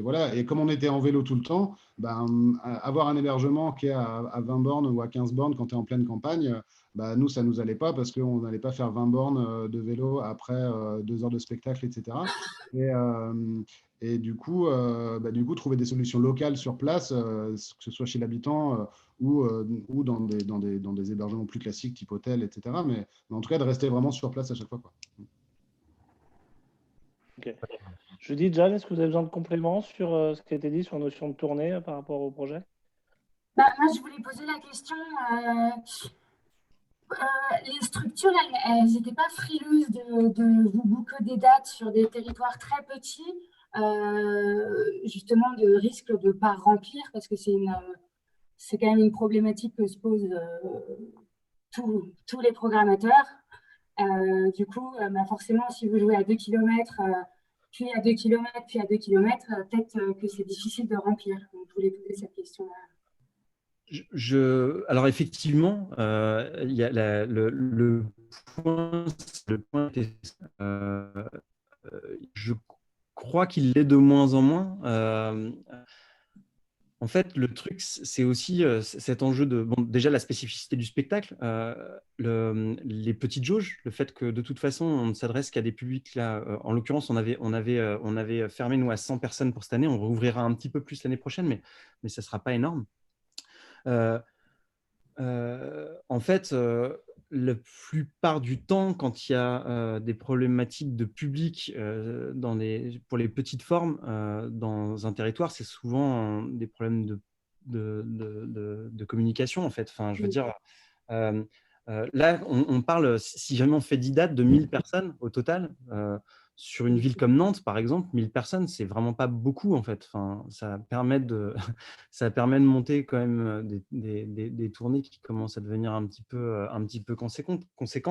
voilà. Et comme on était en vélo tout le temps, avoir un hébergement qui est à 20 bornes ou à 15 bornes quand tu es en pleine campagne, nous, ça ne nous allait pas parce qu'on n'allait pas faire 20 bornes de vélo après 2 heures de spectacle, etc. Et du coup, trouver des solutions locales sur place, que ce soit chez l'habitant ou dans des hébergements plus classiques, type hôtel, etc. Mais en tout cas, de rester vraiment sur place à chaque fois, quoi. Ok. Judith, Jeanne, est-ce que vous avez besoin de compléments sur ce qui a été dit sur la notion de tournée par rapport au projet? Moi, je voulais poser la question. Les structures, elles n'étaient pas frileuses de vous booker des dates sur des territoires très petits, justement de risque de ne pas remplir, parce que c'est quand même une problématique que se posent tous les programmateurs. Du coup, forcément, si vous jouez à 2 km, puis à 2 km, puis à 2 km, peut-être que c'est difficile de remplir. Donc, je voulais poser cette question-là. Alors effectivement, il y a le point, je crois qu'il l'est de moins en moins. En fait, le truc, c'est aussi cet enjeu de, déjà la spécificité du spectacle, les petites jauges, le fait que de toute façon, on ne s'adresse qu'à des publics là. En l'occurrence, on avait fermé nous à 100 personnes pour cette année. On rouvrira un petit peu plus l'année prochaine, mais ça ne sera pas énorme. En fait, la plupart du temps, quand il y a des problématiques de public pour les petites formes dans un territoire, c'est souvent des problèmes de communication, en fait. Enfin, je veux dire, là, on parle, si jamais on fait 10 dates de 1000 personnes au total, sur une ville comme Nantes, par exemple, 1000 personnes, c'est vraiment pas beaucoup, en fait. Enfin, ça permet de monter quand même des tournées qui commencent à devenir un petit peu conséquentes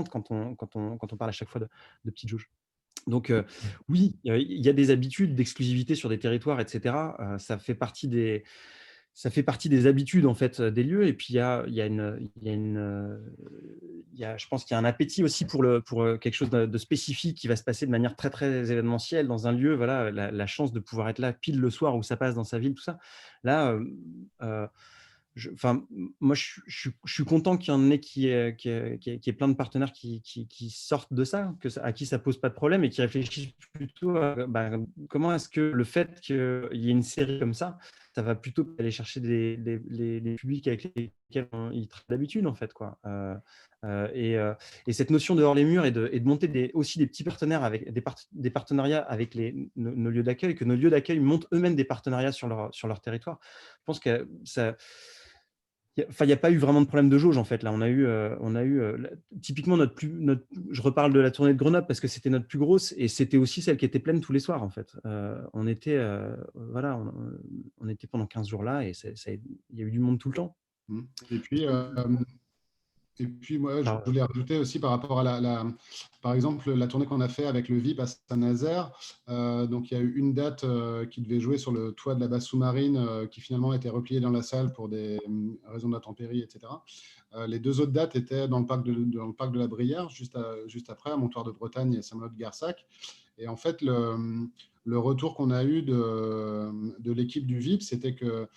quand on parle à chaque fois de petites jauges. Donc, oui, il y a des habitudes d'exclusivité sur des territoires, etc. Ça fait partie des habitudes en fait des lieux. Et puis je pense qu'il y a un appétit aussi pour quelque chose de spécifique qui va se passer de manière très très événementielle dans un lieu. Voilà, la chance de pouvoir être là pile le soir où ça passe dans sa ville, tout ça. Là, moi, je suis content qu'il y en ait qui ait plein de partenaires qui sortent de ça, à qui ça pose pas de problème et qui réfléchissent plutôt à comment est-ce que le fait qu'il y ait une série comme ça va plutôt aller chercher les publics avec lesquels ils travaillent d'habitude, en fait, quoi. Et cette notion de hors les murs et de monter aussi des petits partenaires avec des partenariats avec nos lieux d'accueil, que nos lieux d'accueil montent eux-mêmes des partenariats sur leur territoire. Je pense que ça. Il n'y a pas eu vraiment de problème de jauge, en fait. Là, on a eu typiquement je reparle de la tournée de Grenoble parce que c'était notre plus grosse et c'était aussi celle qui était pleine tous les soirs, en fait. On était pendant 15 jours là et il y a eu du monde tout le temps. Et puis, moi, je voulais rajouter aussi par rapport à par exemple, la tournée qu'on a fait avec le VIP à Saint-Nazaire. Donc, il y a eu une date qui devait jouer sur le toit de la base sous-marine qui finalement a été repliée dans la salle pour des raisons d'intempéries, etc. Les 2 autres dates étaient dans le parc de la Brière, juste après, à Montoire de Bretagne et Saint-Malo-de-Garsac. Et en fait, le retour qu'on a eu de l'équipe du VIP, c'était que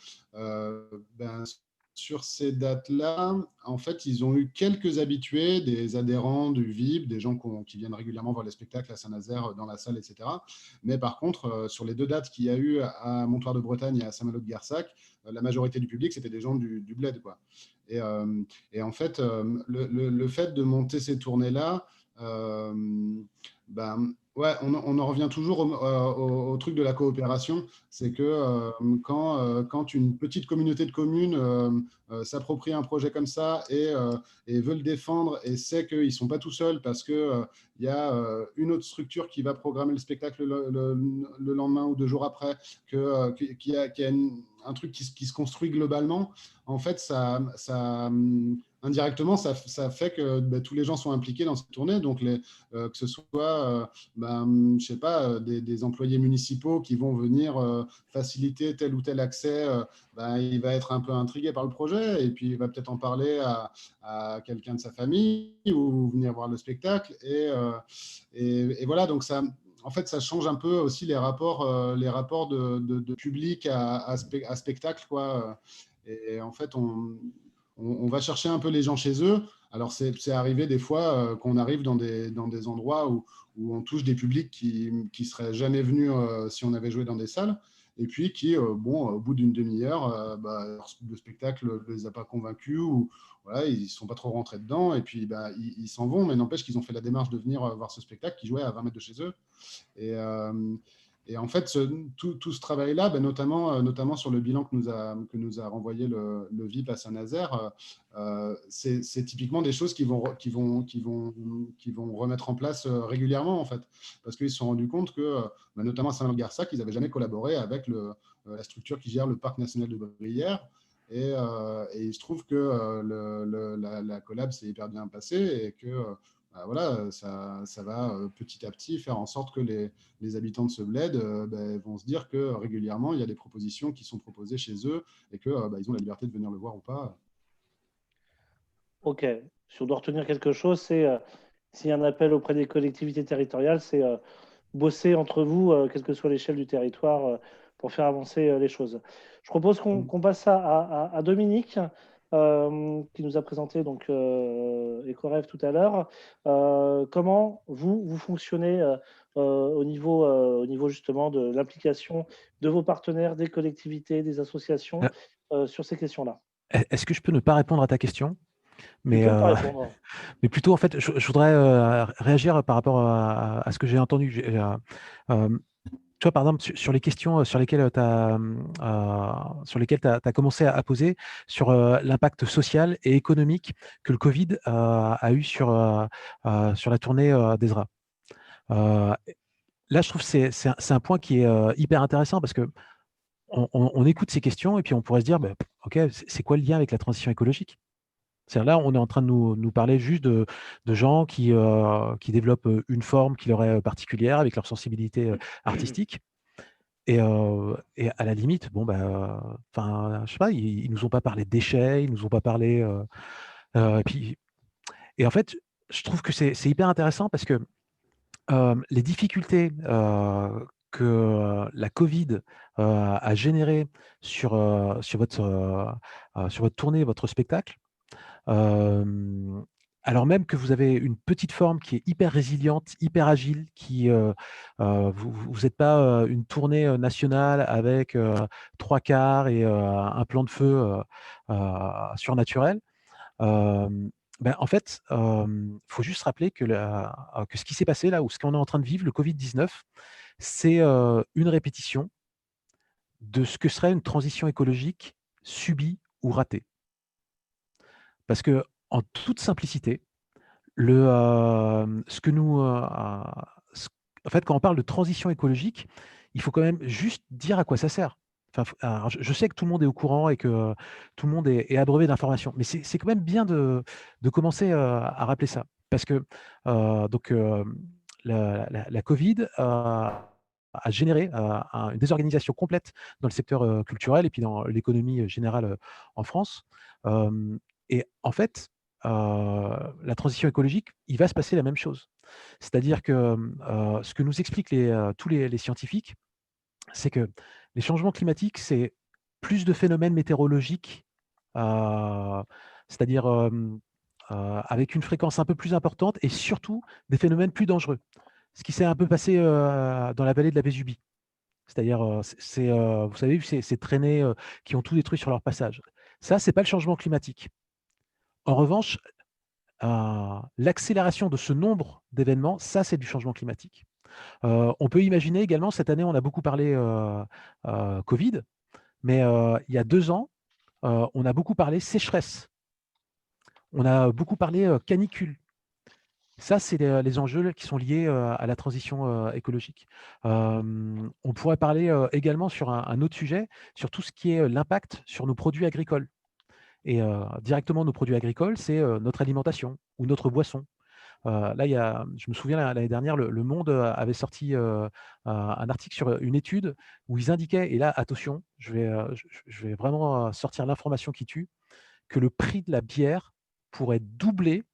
sur ces dates-là, en fait, ils ont eu quelques habitués, des adhérents du VIP, des gens qui viennent régulièrement voir les spectacles à Saint-Nazaire, dans la salle, etc. Mais par contre, sur les 2 dates qu'il y a eu à Montoire de Bretagne et à Saint-Malo-de-Garsac, la majorité du public, c'était des gens du bled, quoi. Et en fait, le fait de monter ces tournées-là, ouais, on en revient toujours au truc de la coopération. C'est que quand une petite communauté de communes s'approprie un projet comme ça et veut le défendre et sait qu'ils ne sont pas tout seuls parce qu'il y a une autre structure qui va programmer le spectacle le lendemain ou 2 jours après, qu'il y a un truc qui se construit globalement, en fait, indirectement, ça fait que tous les gens sont impliqués dans cette tournée. Donc, que ce soit je sais pas, des employés municipaux qui vont venir faciliter tel ou tel accès, il va être un peu intrigué par le projet et puis il va peut-être en parler à quelqu'un de sa famille ou venir voir le spectacle. Et voilà, donc ça, en fait, ça change un peu aussi les rapports de public à spectacle, quoi. Et en fait, on va chercher un peu les gens chez eux. Alors, c'est arrivé des fois qu'on arrive dans des endroits où on touche des publics qui seraient jamais venus si on avait joué dans des salles, et puis qui, bon, au bout d'une demi-heure, le spectacle ne les a pas convaincus, ou voilà, ils ne sont pas trop rentrés dedans, et puis ils s'en vont, mais n'empêche qu'ils ont fait la démarche de venir voir ce spectacle qui jouait à 20 mètres de chez eux. Et en fait, tout ce travail-là, notamment sur le bilan que nous a renvoyé le VIP à Saint-Nazaire, c'est typiquement des choses qu'ils vont remettre en place régulièrement, en fait, parce qu'ils se sont rendus compte que, notamment à Saint-Garçac, ils n'avaient jamais collaboré avec la structure qui gère le parc national de Brière. Et il se trouve que la collab s'est hyper bien passée, et que voilà, ça va petit à petit faire en sorte que les habitants de ce bled vont se dire que régulièrement, il y a des propositions qui sont proposées chez eux, et qu'ils ont la liberté de venir le voir ou pas. Ok. Si on doit retenir quelque chose, c'est s'il y a un appel auprès des collectivités territoriales, c'est bosser entre vous, quelle que soit l'échelle du territoire, pour faire avancer les choses. Je propose qu'on passe ça à Dominique, qui nous a présenté donc Ecorev tout à l'heure. Comment vous fonctionnez au niveau justement de l'implication de vos partenaires, des collectivités, des associations sur ces questions-là? Est-ce que je peux ne pas répondre à ta question? Tu Mais, peux ne pas répondre. mais plutôt, en fait, je voudrais réagir par rapport à ce que j'ai entendu. Tu vois, par exemple, sur les questions sur lesquelles tu as, commencé à poser, sur l'impact social et économique que le Covid a eu sur la tournée d'Ezra. Là, je trouve que c'est un point qui est hyper intéressant, parce que on écoute ces questions et puis on pourrait se dire, OK, c'est quoi le lien avec la transition écologique? C'est-à-dire là, on est en train de nous parler juste de gens qui développent une forme qui leur est particulière avec leur sensibilité artistique. Et à la limite, bon, je sais pas, ils nous ont pas parlé de déchets, ils nous ont pas parlé. Et en fait, je trouve que c'est hyper intéressant, parce que les difficultés que la Covid a générées sur votre tournée, votre spectacle, alors même que vous avez une petite forme qui est hyper résiliente, hyper agile, qui vous n'êtes pas une tournée nationale avec 3 quarts et un plan de feu surnaturel. En fait, faut juste rappeler que ce qui s'est passé là, ou ce qu'on est en train de vivre, le Covid-19, c'est une répétition de ce que serait une transition écologique subie ou ratée. Parce que, en toute simplicité, ce que nous, en fait, quand on parle de transition écologique, il faut quand même juste dire à quoi ça sert. Enfin, alors je sais que tout le monde est au courant et que tout le monde est abreuvé d'informations, mais c'est quand même bien de commencer à rappeler ça. Parce que la Covid a généré une désorganisation complète dans le secteur culturel et puis dans l'économie générale en France. Et en fait, la transition écologique, il va se passer la même chose. C'est-à-dire que ce que nous expliquent tous les scientifiques, c'est que les changements climatiques, c'est plus de phénomènes météorologiques, c'est-à-dire avec une fréquence un peu plus importante, et surtout des phénomènes plus dangereux. Ce qui s'est un peu passé dans la vallée de la Vésubie. C'est-à-dire, vous savez, ces traînées qui ont tout détruit sur leur passage. Ça, c'est pas le changement climatique. En revanche, l'accélération de ce nombre d'événements, ça, c'est du changement climatique. On peut imaginer également, cette année, on a beaucoup parlé Covid, mais il y a 2 ans, on a beaucoup parlé sécheresse. On a beaucoup parlé canicule. Ça, c'est les enjeux qui sont liés à la transition écologique. On pourrait parler également sur un autre sujet, sur tout ce qui est l'impact sur nos produits agricoles. Et directement, nos produits agricoles, c'est notre alimentation ou notre boisson. Là, je me souviens, l'année dernière, Le Monde avait sorti un article sur une étude où ils indiquaient, et là, attention, je vais vraiment sortir l'information qui tue, que le prix de la bière pourrait doubler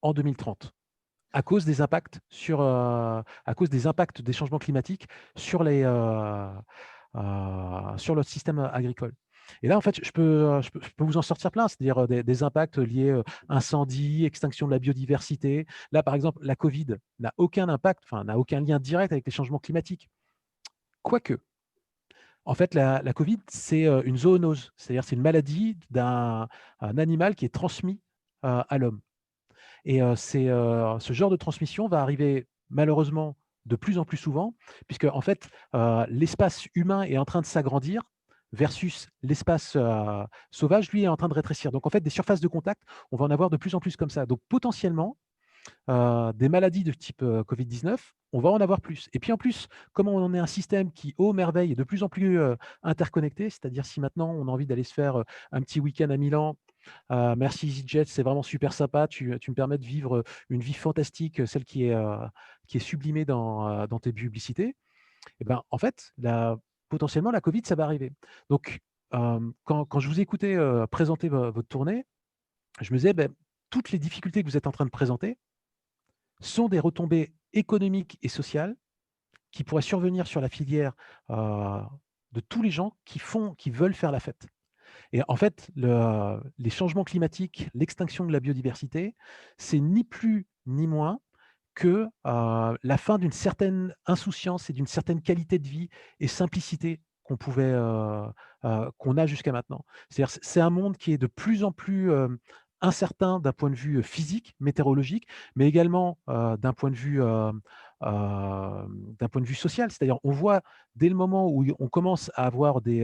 en 2030. à cause des impacts des changements climatiques sur sur notre système agricole. Et là, en fait, je peux vous en sortir plein, c'est-à-dire des impacts liés incendie, extinction de la biodiversité. Là, par exemple, la Covid n'a aucun impact, enfin, n'a aucun lien direct avec les changements climatiques. Quoique, en fait, la Covid, c'est une zoonose, c'est-à-dire c'est une maladie d'un animal qui est transmis à l'homme. Et ce genre de transmission va arriver malheureusement de plus en plus souvent, puisque en fait, l'espace humain est en train de s'agrandir versus l'espace sauvage, lui, est en train de rétrécir. Donc en fait, des surfaces de contact, on va en avoir de plus en plus comme ça. Donc potentiellement, des maladies de type Covid-19, on va en avoir plus. Et puis en plus, comme on est un système qui, ô merveille, est de plus en plus interconnecté, c'est-à-dire si maintenant on a envie d'aller se faire un petit week-end à Milan, merci EasyJet, c'est vraiment super sympa, tu me permets de vivre une vie fantastique, celle qui est sublimée dans tes publicités. Et ben, en fait, potentiellement, la Covid, ça va arriver. Donc, quand je vous écoutais présenter votre tournée, je me disais, ben, toutes les difficultés que vous êtes en train de présenter sont des retombées économiques et sociales qui pourraient survenir sur la filière de tous les gens qui veulent faire la fête. Et en fait, les changements climatiques, l'extinction de la biodiversité, c'est ni plus ni moins que la fin d'une certaine insouciance et d'une certaine qualité de vie et simplicité qu'on a jusqu'à maintenant. C'est-à-dire, c'est un monde qui est de plus en plus incertain d'un point de vue physique, météorologique, mais également d'un point de vue social. C'est-à-dire, on voit dès le moment où on commence à avoir des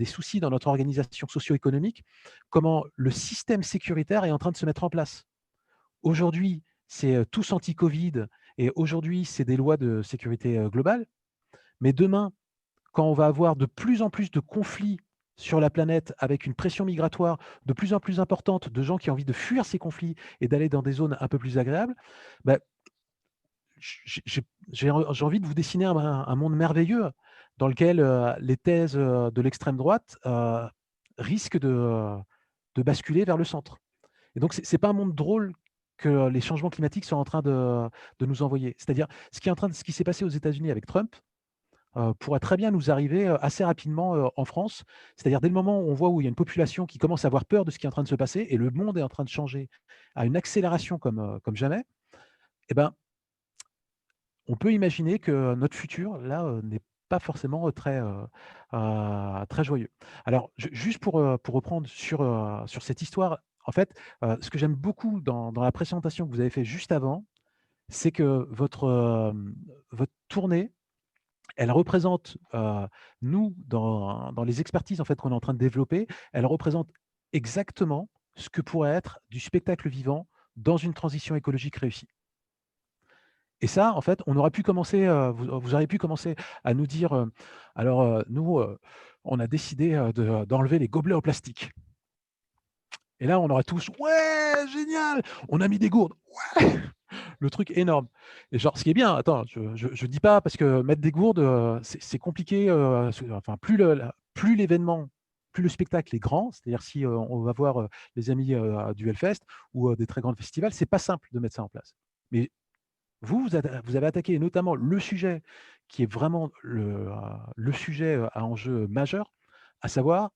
soucis dans notre organisation socio-économique, comment le système sécuritaire est en train de se mettre en place. Aujourd'hui, c'est tous anti-Covid et aujourd'hui, c'est des lois de sécurité globale. Mais demain, quand on va avoir de plus en plus de conflits sur la planète avec une pression migratoire de plus en plus importante de gens qui ont envie de fuir ces conflits et d'aller dans des zones un peu plus agréables, bah, j'ai envie de vous dessiner un monde merveilleux dans lequel les thèses de l'extrême droite risquent de basculer vers le centre. Et donc, ce n'est pas un monde drôle que les changements climatiques sont en train de nous envoyer. C'est-à-dire, ce qui s'est passé aux États-Unis avec Trump pourrait très bien nous arriver assez rapidement en France. C'est-à-dire, dès le moment où on voit où il y a une population qui commence à avoir peur de ce qui est en train de se passer et le monde est en train de changer à une accélération comme jamais, eh ben, on peut imaginer que notre futur, là, n'est pas forcément très joyeux. Alors, juste pour reprendre sur cette histoire, en fait, ce que j'aime beaucoup dans la présentation que vous avez fait juste avant, c'est que votre tournée, elle représente, nous, dans les expertises en fait, qu'on est en train de développer, elle représente exactement ce que pourrait être du spectacle vivant dans une transition écologique réussie. Et ça, en fait, on aurait pu commencer, vous auriez pu commencer à nous dire, alors, nous, on a décidé d'enlever les gobelets en plastique. Et là, on aurait tous, ouais, génial, on a mis des gourdes, ouais, le truc énorme. Et genre, ce qui est bien, attends, je dis pas parce que mettre des gourdes, c'est compliqué. Enfin, plus l'événement, plus le spectacle est grand, c'est-à-dire si on va voir les amis du Hellfest ou des très grands festivals, c'est pas simple de mettre ça en place. Mais vous avez attaqué notamment le sujet qui est vraiment le sujet à enjeu majeur, à savoir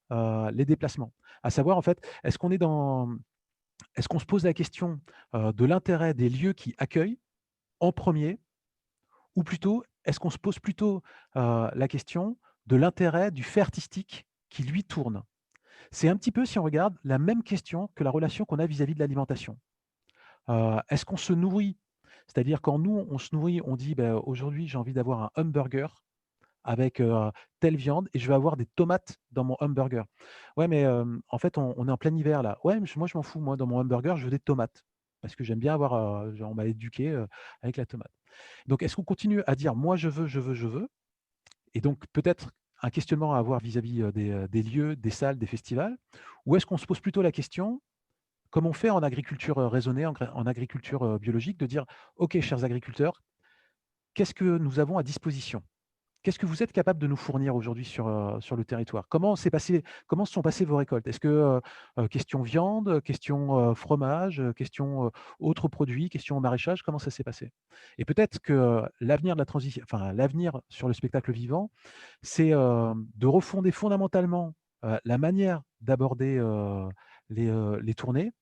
les déplacements. À savoir, en fait, est-ce qu'on se pose la question de l'intérêt des lieux qui accueillent en premier, ou plutôt, est-ce qu'on se pose plutôt la question de l'intérêt du fait artistique qui lui tourne? C'est un petit peu, si on regarde, la même question que la relation qu'on a vis-à-vis de l'alimentation. Est-ce qu'on se nourrit? C'est-à-dire quand nous, on se nourrit, on dit bah, aujourd'hui, j'ai envie d'avoir un hamburger avec telle viande et je vais avoir des tomates dans mon hamburger. Ouais, mais en fait, on est en plein hiver là. Ouais, mais moi, je m'en fous. Moi, dans mon hamburger, je veux des tomates parce que j'aime bien avoir, genre, on m'a éduqué avec la tomate. Donc, est-ce qu'on continue à dire moi, je veux, et donc peut-être un questionnement à avoir vis-à-vis des lieux, des salles, des festivals, ou est-ce qu'on se pose plutôt la question comme on fait en agriculture raisonnée, en agriculture biologique, de dire, OK, chers agriculteurs, qu'est-ce que nous avons à disposition? qu'est-ce que vous êtes capable de nous fournir aujourd'hui sur le territoire? Comment se sont passées vos récoltes? Est-ce que, question viande, question, fromage, question, autres produits, question maraîchage, comment ça s'est passé? Et peut-être que l'avenir de la transition, enfin l'avenir sur le spectacle vivant, c'est, de refonder fondamentalement, la manière d'aborder, les tournées,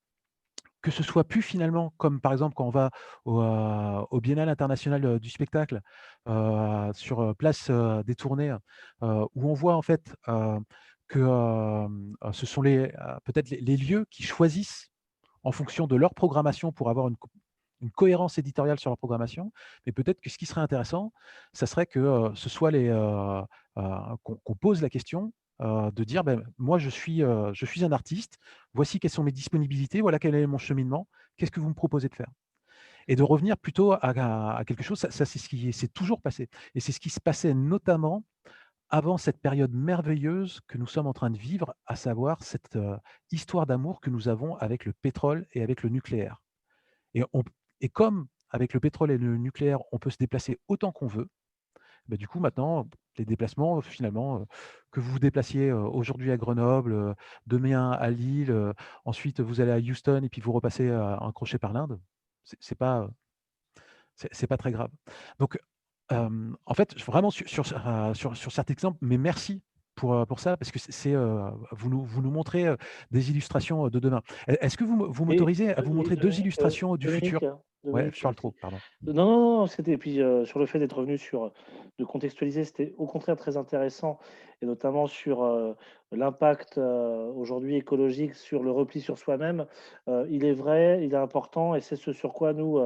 que ce soit plus finalement comme par exemple quand on va au Biennale international, du spectacle, sur, place, des Tournées, où on voit en fait, que, ce sont peut-être les lieux qui choisissent en fonction de leur programmation pour avoir une cohérence éditoriale sur leur programmation. Mais peut-être que ce qui serait intéressant, ça serait que, ce soit qu'on pose la question, de dire: «Ben, moi je suis un artiste, voici quelles sont mes disponibilités, voilà quel est mon cheminement, qu'est-ce que vous me proposez de faire?» Et de revenir plutôt à quelque chose, ça c'est ce qui s'est toujours passé et c'est ce qui se passait notamment avant cette période merveilleuse que nous sommes en train de vivre, à savoir cette, histoire d'amour que nous avons avec le pétrole et avec le nucléaire. Et on et comme avec le pétrole et le nucléaire, on peut se déplacer autant qu'on veut, bah, du coup maintenant, les déplacements finalement, que vous vous déplaciez, aujourd'hui à Grenoble, demain à Lille, ensuite vous allez à Houston et puis vous repassez, un crochet par l'Inde, c'est pas, c'est pas très grave. Donc, en fait, vraiment sur cet exemple, mais merci pour ça parce que vous nous montrez, des illustrations, de demain. Est-ce que vous Et m'autorisez à vous montrer 2 illustrations du futur? Dominique, Ouais, je Dominique, parle trop, pardon. non, non, non, c'était puis, sur le fait d'être revenu sur, de contextualiser, c'était au contraire très intéressant et notamment sur, l'impact, aujourd'hui écologique sur le repli sur soi-même. Il est vrai, il est important et c'est ce sur quoi nous,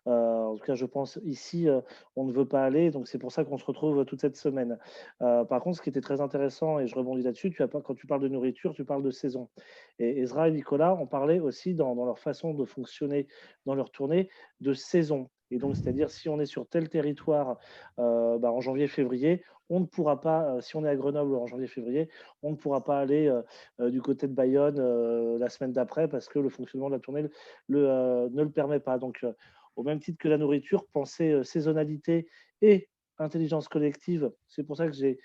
en tout cas je pense ici, on ne veut pas aller, donc c'est pour ça qu'on se retrouve toute cette semaine. Par contre, ce qui était très intéressant et je rebondis là-dessus, tu as pas quand tu parles de nourriture, tu parles de saison et Ezra et Nicolas en parlaient aussi dans leur façon de fonctionner dans leur tournée, de saison. Et donc, c'est-à-dire, si on est sur tel territoire en janvier-février, on ne pourra pas, si on est à Grenoble en janvier-février, on ne pourra pas aller du côté de Bayonne la semaine d'après parce que le fonctionnement de la tournée ne le permet pas. Donc, au même titre que la nourriture, penser saisonnalité et intelligence collective, c'est pour ça que j'ai,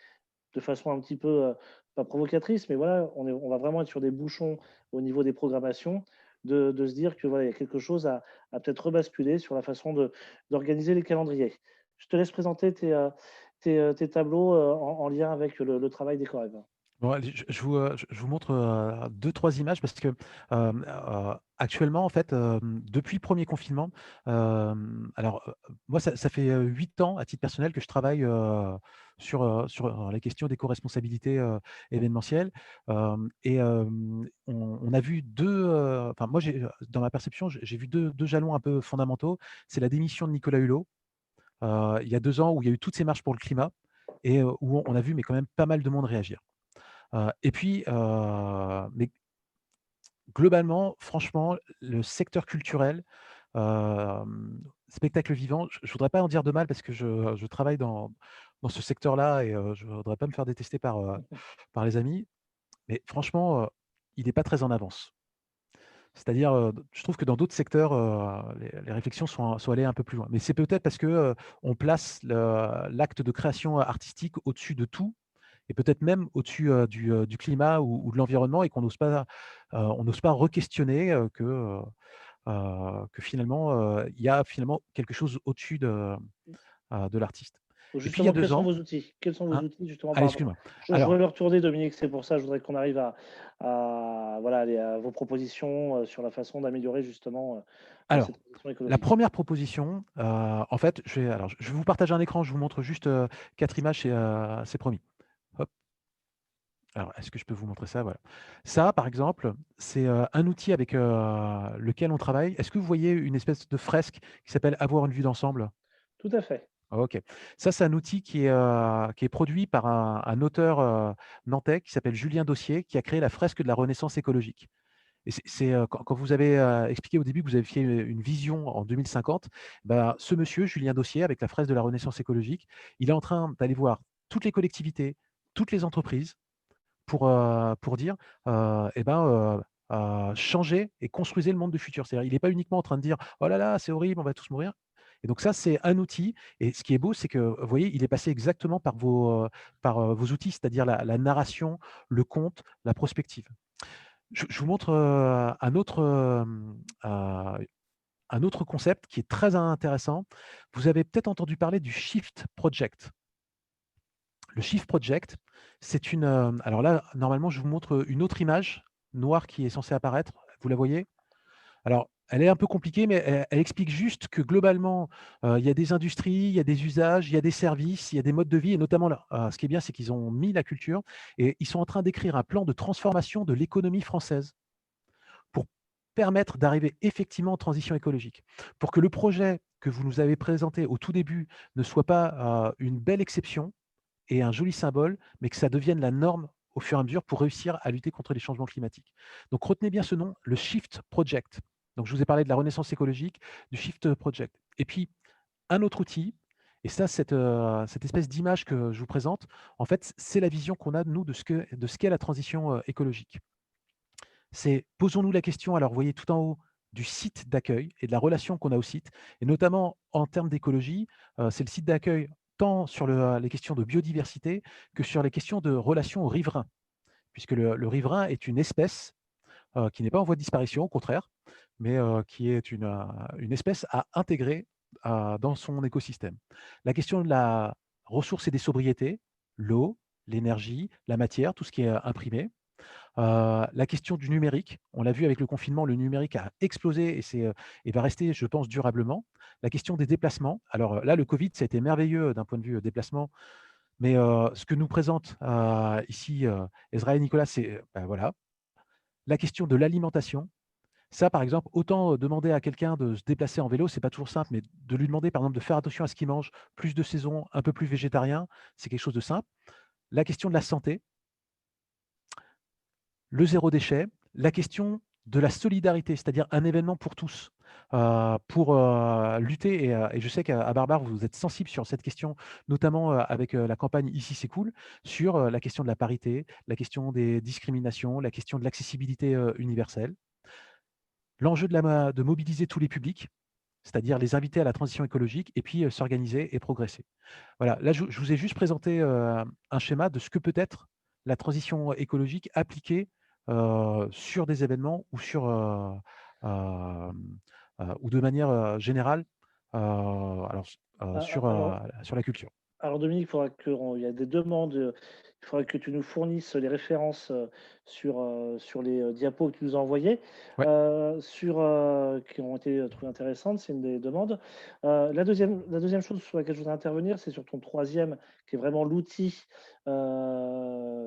de façon un petit peu, pas provocatrice, mais voilà, on va vraiment être sur des bouchons au niveau des programmations, de se dire que voilà, il y a quelque chose à peut-être rebasculer sur la façon d'organiser les calendriers. Je te laisse présenter tes tableaux, en lien avec le travail des Corèves. Bon, allez, je vous montre, 2-3 images parce que, actuellement, en fait, depuis le premier confinement, alors, moi, ça fait, 8 ans, à titre personnel, que je travaille, sur les questions d'éco-responsabilité, événementielle. On a vu 2, enfin, moi, dans ma perception, j'ai vu deux jalons un peu fondamentaux. C'est la démission de Nicolas Hulot, il y a 2 ans où il y a eu toutes ces marches pour le climat et où on a vu, mais quand même pas mal de monde réagir. Et puis, mais globalement, franchement, le secteur culturel, spectacle vivant, je voudrais pas en dire de mal parce que je travaille dans ce secteur-là et je voudrais pas me faire détester par les amis, mais franchement, il est pas très en avance. C'est-à-dire, je trouve que dans d'autres secteurs, les réflexions sont allées un peu plus loin. Mais c'est peut-être parce que, on place l'acte de création artistique au-dessus de tout et peut-être même au-dessus, du climat ou de l'environnement et qu'on n'ose pas re-questionner, que finalement, il y a finalement quelque chose au-dessus de l'artiste. Et puis il y a Justement, quels 2 sont ans vos outils? Quels sont vos hein? outils justement Allez, par rapport excuse-moi. je Alors voudrais me retourner Dominique, c'est pour ça, je voudrais qu'on arrive à voilà, aller à vos propositions, sur la façon d'améliorer justement, cette alors, transition la écologique. première proposition, en fait, je vais vous partager un écran, je vous montre juste, 4 images, c'est promis. Hop. Alors, est-ce que je peux vous montrer ça? Voilà. Ça, par exemple, c'est, un outil avec, lequel on travaille. Est-ce que vous voyez une espèce de fresque qui s'appelle «Avoir une vue d'ensemble»? Tout à fait. OK. Ça, c'est un outil qui est produit par un auteur, nantais qui s'appelle Julien Dossier, qui a créé la fresque de la Renaissance écologique. Et quand vous avez, expliqué au début que vous avez fait une vision en 2050, bah, ce monsieur, Julien Dossier, avec la fresque de la Renaissance écologique, il est en train d'aller voir toutes les collectivités, toutes les entreprises pour dire, et ben, changez et construisez le monde du futur. C'est-à-dire, il n'est pas uniquement en train de dire: «Oh là là, c'est horrible, on va tous mourir». Et donc ça, c'est un outil. Et ce qui est beau, c'est que, vous voyez, il est passé exactement par vos outils, c'est-à-dire la narration, le conte, la prospective. Je vous montre un autre concept qui est très intéressant. Vous avez peut-être entendu parler du Shift Project. Le Shift Project, c'est une. Alors là, normalement, je vous montre une autre image noire qui est censée apparaître. Vous la voyez? Alors, elle est un peu compliquée, mais elle explique juste que globalement, il y a des industries, il y a des usages, il y a des services, il y a des modes de vie, et notamment là, ce qui est bien, c'est qu'ils ont mis la culture et ils sont en train d'écrire un plan de transformation de l'économie française pour permettre d'arriver effectivement en transition écologique. Pour que le projet que vous nous avez présenté au tout début ne soit pas une belle exception et un joli symbole, mais que ça devienne la norme au fur et à mesure pour réussir à lutter contre les changements climatiques. Donc retenez bien ce nom, le Shift Project. Donc je vous ai parlé de la renaissance écologique, du Shift Project. Et puis un autre outil, et ça, cette espèce d'image que je vous présente, en fait, c'est la vision qu'on a, nous, de ce qu'est la transition écologique. C'est posons-nous la question, alors vous voyez tout en haut, du site d'accueil et de la relation qu'on a au site, et notamment en termes d'écologie, c'est le site d'accueil tant sur les questions de biodiversité que sur les questions de relation aux riverains, puisque le riverain est une espèce qui n'est pas en voie de disparition, au contraire, mais qui est une espèce à intégrer dans son écosystème. La question de la ressource et des sobriétés, l'eau, l'énergie, la matière, tout ce qui est imprimé, la question du numérique, on l'a vu avec le confinement, le numérique a explosé et va rester, je pense, durablement. La question des déplacements. Alors là, le Covid, ça a été merveilleux d'un point de vue déplacement, mais ce que nous présente ici Ezra et Nicolas, c'est voilà, la question de l'alimentation. Ça, par exemple, autant demander à quelqu'un de se déplacer en vélo, c'est pas toujours simple, mais de lui demander, par exemple, de faire attention à ce qu'il mange, plus de saison, un peu plus végétarien, c'est quelque chose de simple. La question de la santé, le zéro déchet, la question de la solidarité, c'est-à-dire un événement pour tous, pour lutter, et je sais qu'à Barbare, vous êtes sensible sur cette question, notamment avec la campagne Ici c'est cool, sur la question de la parité, la question des discriminations, la question de l'accessibilité universelle, l'enjeu de mobiliser tous les publics, c'est-à-dire les inviter à la transition écologique et puis s'organiser et progresser. Voilà, là je vous ai juste présenté un schéma de ce que peut être la transition écologique appliquée sur des événements ou ou de manière générale, alors sur la culture. Alors Dominique, il y a des demandes, il faudra que tu nous fournisses les références sur les diapos que tu nous as envoyées, Ouais. qui ont été trouvées intéressantes, c'est une des demandes. La deuxième chose sur laquelle je voudrais intervenir, c'est sur ton troisième, qui est vraiment l'outil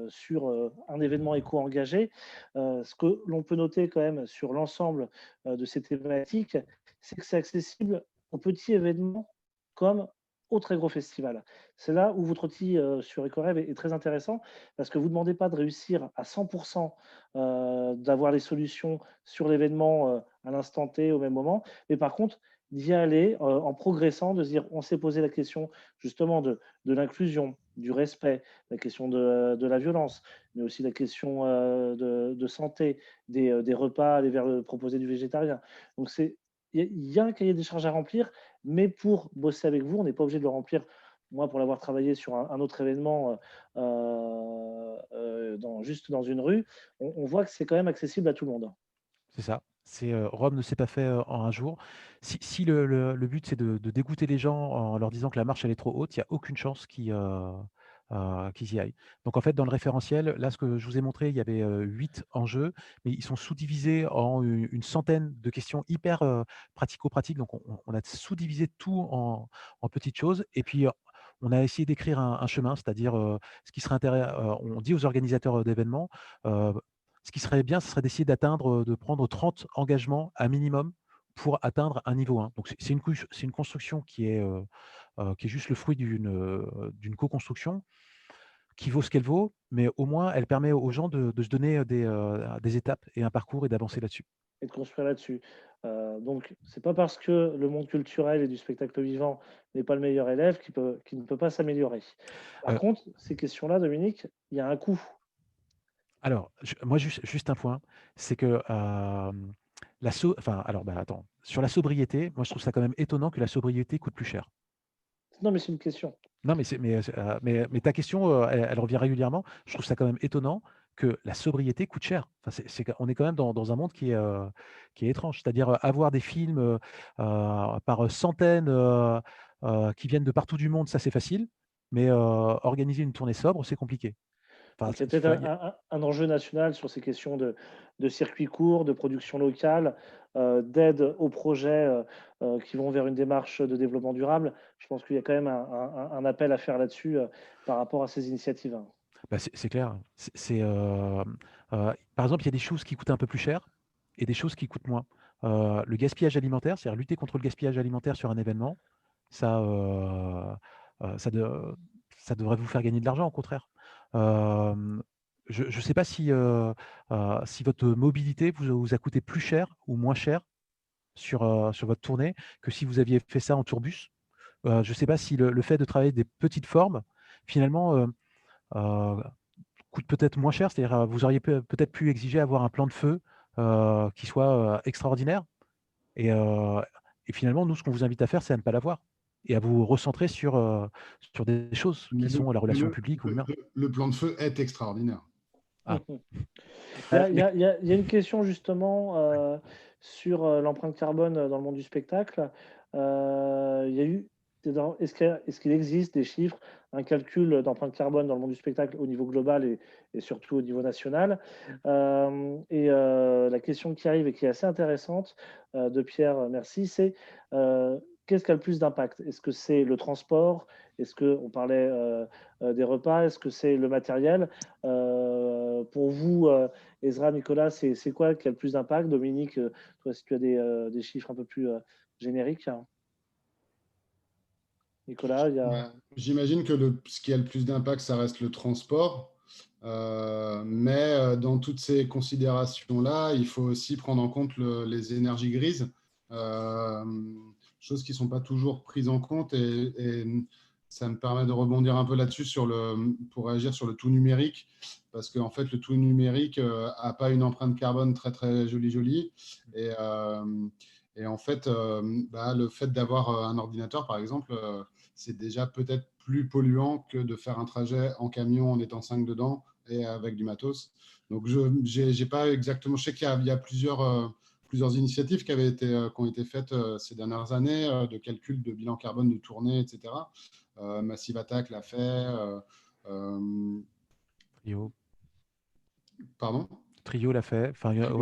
sur un événement éco-engagé. Ce que l'on peut noter quand même sur l'ensemble de ces thématiques, c'est que c'est accessible aux petits événements comme au très gros festival. C'est là où votre outil sur EcoRêve est très intéressant parce que vous ne demandez pas de réussir à 100%, d'avoir les solutions sur l'événement à l'instant T, au même moment, mais par contre, d'y aller en progressant, de se dire on s'est posé la question justement de l'inclusion, du respect, la question de la violence, mais aussi la question de santé, des repas, proposer du végétarien. Donc, il y a un cahier des charges à remplir, mais pour bosser avec vous, on n'est pas obligé de le remplir. Moi, pour l'avoir travaillé sur un autre événement, juste dans une rue, on voit que c'est quand même accessible à tout le monde. C'est ça. Rome ne s'est pas fait en un jour. Si le but, c'est de dégoûter les gens en leur disant que la marche, elle est trop haute, il n'y a aucune chance qu'ils y aillent. Donc, en fait, dans le référentiel, là, ce que je vous ai montré, il y avait 8 enjeux, mais ils sont sous-divisés en une centaine de questions hyper pratico-pratiques. Donc, on a sous-divisé tout en petites choses. Et puis, on a essayé d'écrire un chemin, c'est-à-dire ce qui serait intéressant. On dit aux organisateurs d'événements, ce qui serait bien, ce serait d'essayer de prendre 30 engagements à minimum pour atteindre un niveau 1. Donc c'est une construction qui est juste le fruit d'une co-construction qui vaut ce qu'elle vaut, mais au moins elle permet aux gens de se donner des étapes et un parcours et d'avancer là-dessus. Et de construire là-dessus. Donc, c'est pas parce que le monde culturel et du spectacle vivant n'est pas le meilleur élève qu'il ne peut pas s'améliorer. Par Euh, contre, ces questions-là, Dominique, il y a un coût. Alors, moi juste un point, c'est que Enfin, alors, bah, attends. Sur la sobriété, moi, je trouve ça quand même étonnant que la sobriété coûte plus cher. Non, mais c'est une question. Non, mais ta question, elle revient régulièrement. Je trouve ça quand même étonnant que la sobriété coûte cher. Enfin, on est quand même dans un monde qui est étrange. C'est-à-dire, avoir des films, par centaines, qui viennent de partout du monde, ça, c'est facile, mais organiser une tournée sobre, c'est compliqué. Enfin, Donc, il y a c'est peut-être enfin, il y a un enjeu national sur ces questions de circuits courts, de production locale, d'aide aux projets qui vont vers une démarche de développement durable. Je pense qu'il y a quand même un appel à faire là-dessus par rapport à ces initiatives, hein. bah, c'est clair. Par exemple, il y a des choses qui coûtent un peu plus cher et des choses qui coûtent moins. Le gaspillage alimentaire, c'est-à-dire lutter contre le gaspillage alimentaire sur un événement, ça, ça, ça devrait vous faire gagner de l'argent, au contraire. Je ne sais pas si votre mobilité vous a coûté plus cher ou moins cher sur votre tournée que si vous aviez fait ça en tourbus. Je ne sais pas si le fait de travailler des petites formes, finalement, euh, coûte peut-être moins cher, c'est-à-dire, vous auriez peut-être pu exiger avoir un plan de feu, qui soit, extraordinaire et finalement, nous, ce qu'on vous invite à faire, c'est à ne pas l'avoir et à vous recentrer sur des choses Mais qui sont la relation publique ou l'humain. le plan de feu est extraordinaire. Ah. Il y a une question justement sur l'empreinte carbone dans le monde du spectacle. Il y a eu, est-ce qu'il existe des chiffres, un calcul d'empreinte carbone dans le monde du spectacle au niveau global et surtout au niveau national? La question qui arrive et qui est assez intéressante de Pierre, merci, c'est qu'est-ce qui a le plus d'impact? Est-ce que c'est le transport? Est-ce qu'on parlait des repas? Est-ce que c'est le matériel? Pour vous, Ezra, Nicolas, c'est quoi qui a le plus d'impact? Dominique, toi, si tu as des chiffres un peu plus génériques, hein. Nicolas, il y a... J'imagine que ce qui a le plus d'impact, ça reste le transport. Mais dans toutes ces considérations-là, il faut aussi prendre en compte les énergies grises, choses qui ne sont pas toujours prises en compte. Et ça me permet de rebondir un peu là-dessus pour réagir sur le tout numérique, parce qu'en fait, le tout numérique n'a pas une empreinte carbone très, très jolie. Et en fait, le fait d'avoir un ordinateur, par exemple, c'est déjà peut-être plus polluant que de faire un trajet en camion en étant 5 dedans et avec du matos. Donc, j'ai pas exactement. Je sais qu'il y a plusieurs initiatives qui ont été faites ces dernières années de calcul de bilan carbone de tournée, etc. Massive Attack l'a fait. Trio. Pardon? Trio l'a fait. Enfin, il y en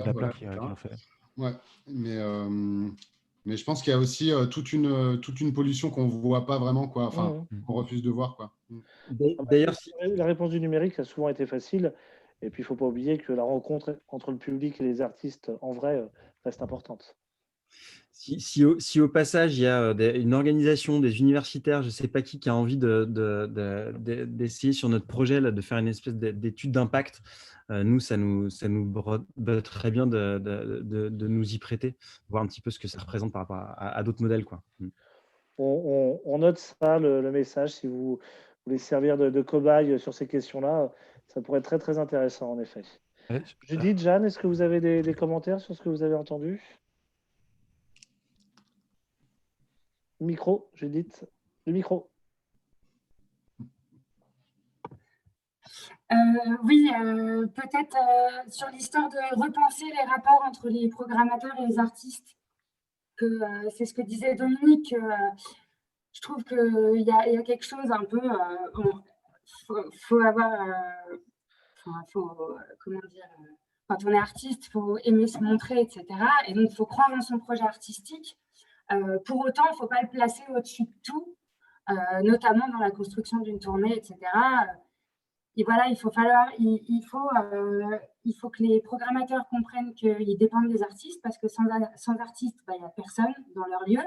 a plein qui l'ont fait. Ouais, mais je pense qu'il y a aussi toute une pollution qu'on ne voit pas vraiment, quoi. Enfin, qu'on refuse de voir, quoi. D'ailleurs, La réponse du numérique a souvent été facile. Et puis, il ne faut pas oublier que la rencontre entre le public et les artistes en vrai reste importante. Si au passage, il y a une organisation, des universitaires, je ne sais pas qui a envie d'essayer sur notre projet là, de faire une espèce d'étude d'impact, nous, ça nous très bien de nous y prêter, voir un petit peu ce que ça représente par rapport à d'autres modèles, quoi. On note ça, le message, si vous voulez servir de cobaye sur ces questions-là, ça pourrait être très, très intéressant, en effet. Judith, Jeanne, est-ce que vous avez des commentaires sur ce que vous avez entendu? Micro, Judith, le micro. Oui, peut-être sur l'histoire de repenser les rapports entre les programmateurs et les artistes, que c'est ce que disait Dominique. Je trouve qu'il y a quelque chose un peu... faut avoir... comment dire, quand on est artiste, il faut aimer se montrer, etc. Et donc, il faut croire en son projet artistique. Pour autant, il ne faut pas le placer au-dessus de tout, notamment dans la construction d'une tournée, etc. Et voilà, il faut que les programmateurs comprennent qu'ils dépendent des artistes, parce que sans artistes, il n'y a personne dans leur lieu.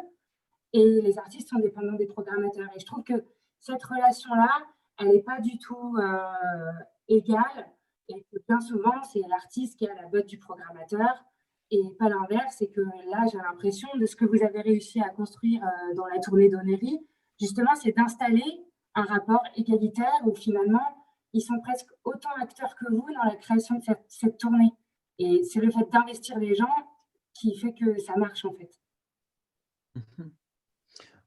Et les artistes sont dépendants des programmateurs. Et je trouve que cette relation-là, elle n'est pas du tout égale. Et que bien souvent, c'est l'artiste qui est à la botte du programmateur et pas l'inverse. Et que là, j'ai l'impression de ce que vous avez réussi à construire dans la tournée d'Onery, justement, c'est d'installer un rapport égalitaire où finalement, ils sont presque autant acteurs que vous dans la création de cette tournée. Et c'est le fait d'investir les gens qui fait que ça marche en fait.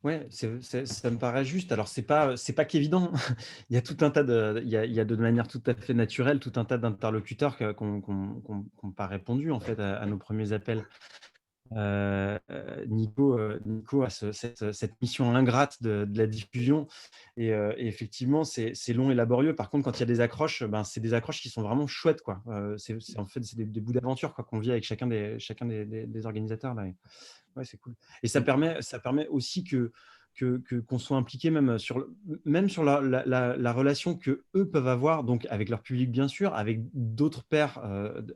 Ouais, ça me paraît juste. Alors, c'est pas qu'évident. Il y a tout un tas il y a de manière tout à fait naturelle, tout un tas d'interlocuteurs qu'on pas répondu en fait à nos premiers appels. Nico a cette mission ingrate de la diffusion et effectivement, c'est long et laborieux. Par contre, quand il y a des accroches, ben, c'est des accroches qui sont vraiment chouettes, quoi. En fait, c'est des bouts d'aventure quoi, qu'on vit avec chacun des organisateurs là. Ouais, c'est cool. Et ça permet aussi qu'on soit impliqué même sur la relation que eux peuvent avoir donc avec leur public bien sûr, avec d'autres pairs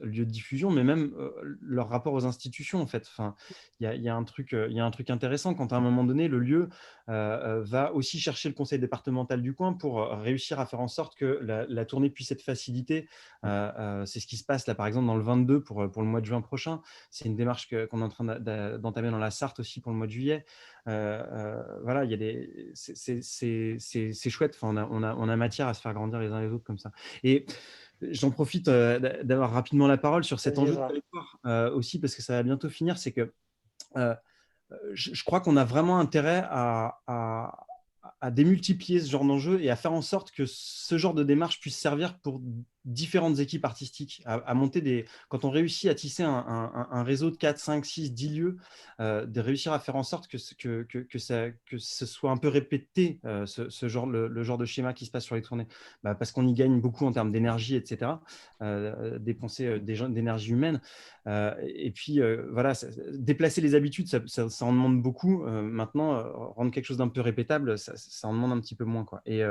lieux de diffusion, mais même leur rapport aux institutions en fait. Enfin, il y a un truc intéressant quand à un moment donné le lieu va aussi chercher le conseil départemental du coin pour réussir à faire en sorte que la tournée puisse être facilitée. C'est ce qui se passe là par exemple dans le 22 pour le mois de juin prochain. C'est une démarche qu'on est en train d'entamer dans la Sarthe aussi pour le mois de juillet. Voilà, c'est chouette. Enfin, on a matière à se faire grandir les uns les autres comme ça. Et j'en profite d'avoir rapidement la parole sur cet enjeu de territoire aussi parce que ça va bientôt finir. C'est que je crois qu'on a vraiment intérêt à démultiplier ce genre d'enjeu et à faire en sorte que ce genre de démarche puisse servir pour différentes équipes artistiques, à monter quand on réussit à tisser un réseau de 4, 5, 6, 10 lieux, de réussir à faire en sorte que ce soit un peu répété, le genre de schéma qui se passe sur les tournées, parce qu'on y gagne beaucoup en termes d'énergie, etc., dépenser d'énergie humaine. Et puis, voilà, déplacer les habitudes, ça en demande beaucoup. Maintenant, rendre quelque chose d'un peu répétable, ça en demande un petit peu moins, quoi. Et,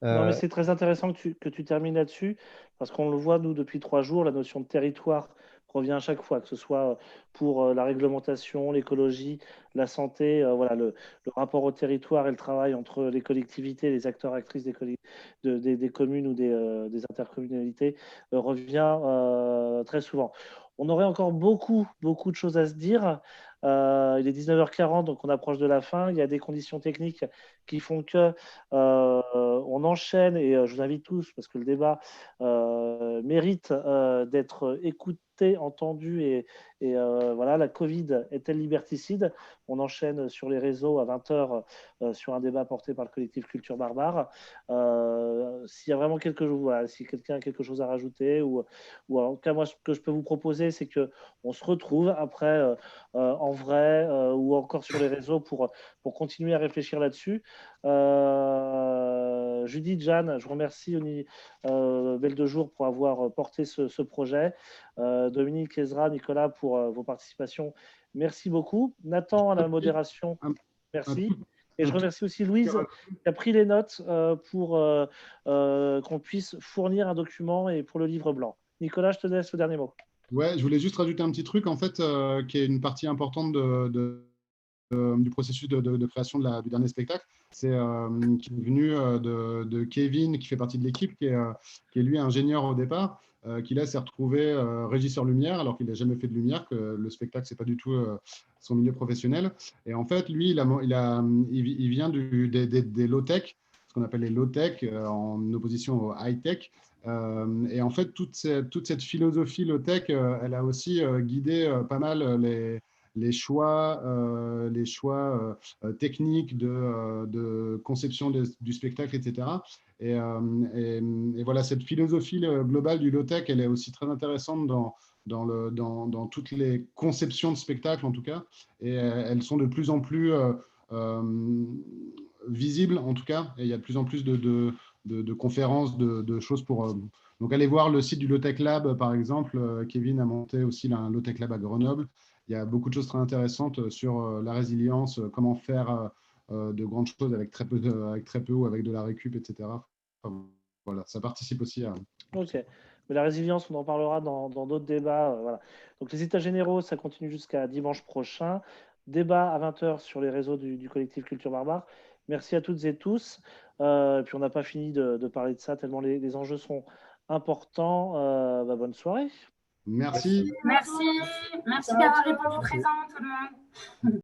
non, mais c'est très intéressant que tu termines là-dessus, parce qu'on le voit, nous, depuis 3 jours, la notion de territoire revient à chaque fois, que ce soit pour la réglementation, l'écologie, la santé, voilà, le rapport au territoire et le travail entre les collectivités, les acteurs, actrices des communes ou des intercommunalités revient très souvent. On aurait encore beaucoup de choses à se dire. Il est 19h40, donc on approche de la fin. Il y a des conditions techniques qui font que on enchaîne et je vous invite tous, parce que le débat mérite d'être écouté, entendu et voilà, la Covid est-elle liberticide? On enchaîne sur les réseaux à 20h sur un débat porté par le collectif Culture Barbare. S'il y a vraiment voilà, si quelqu'un a quelque chose à rajouter ou en tout cas moi ce que je peux vous proposer c'est qu'on se retrouve après en vrai ou encore sur les réseaux pour continuer à réfléchir là-dessus. Judith, Jeanne, je vous remercie Belle de Jour pour avoir porté ce projet. Dominique, Ezra, Nicolas pour vos participations. Merci beaucoup. Nathan à la modération, merci. Et je remercie aussi Louise qui a pris les notes pour qu'on puisse fournir un document et pour le livre blanc. Nicolas, je te laisse le dernier mot. Ouais, je voulais juste rajouter un petit truc en fait qui est une partie importante du processus de création du dernier spectacle. C'est qui est venu de Kevin, qui fait partie de l'équipe, qui est lui ingénieur au départ, qui là s'est retrouvé régisseur lumière, alors qu'il n'a jamais fait de lumière, que le spectacle, c'est pas du tout son milieu professionnel. Et en fait, lui, il vient des low-tech, ce qu'on appelle les low-tech, en opposition au high-tech. Et en fait, toute cette philosophie low-tech, elle a aussi guidé pas mal les choix techniques de conception du spectacle, etc. Et voilà, cette philosophie globale du low-tech, elle est aussi très intéressante dans toutes les conceptions de spectacle, en tout cas. Et elles sont de plus en plus visibles, en tout cas. Et il y a de plus en plus de conférences, de choses pour... donc, allez voir le site du Low-Tech Lab, par exemple. Kevin a monté aussi un Low-Tech Lab à Grenoble. Il y a beaucoup de choses très intéressantes sur la résilience, comment faire de grandes choses avec très peu ou avec de la récup, etc. Enfin, voilà, ça participe aussi à... Ok, mais la résilience, on en parlera dans d'autres débats. Voilà. Donc les états généraux, ça continue jusqu'à dimanche prochain. Débat à 20h sur les réseaux du collectif Culture Barbare. Merci à toutes et tous. Et puis on n'a pas fini de parler de ça, tellement les enjeux sont importants. Bonne soirée. Merci. Merci d'avoir répondu présent, tout le monde.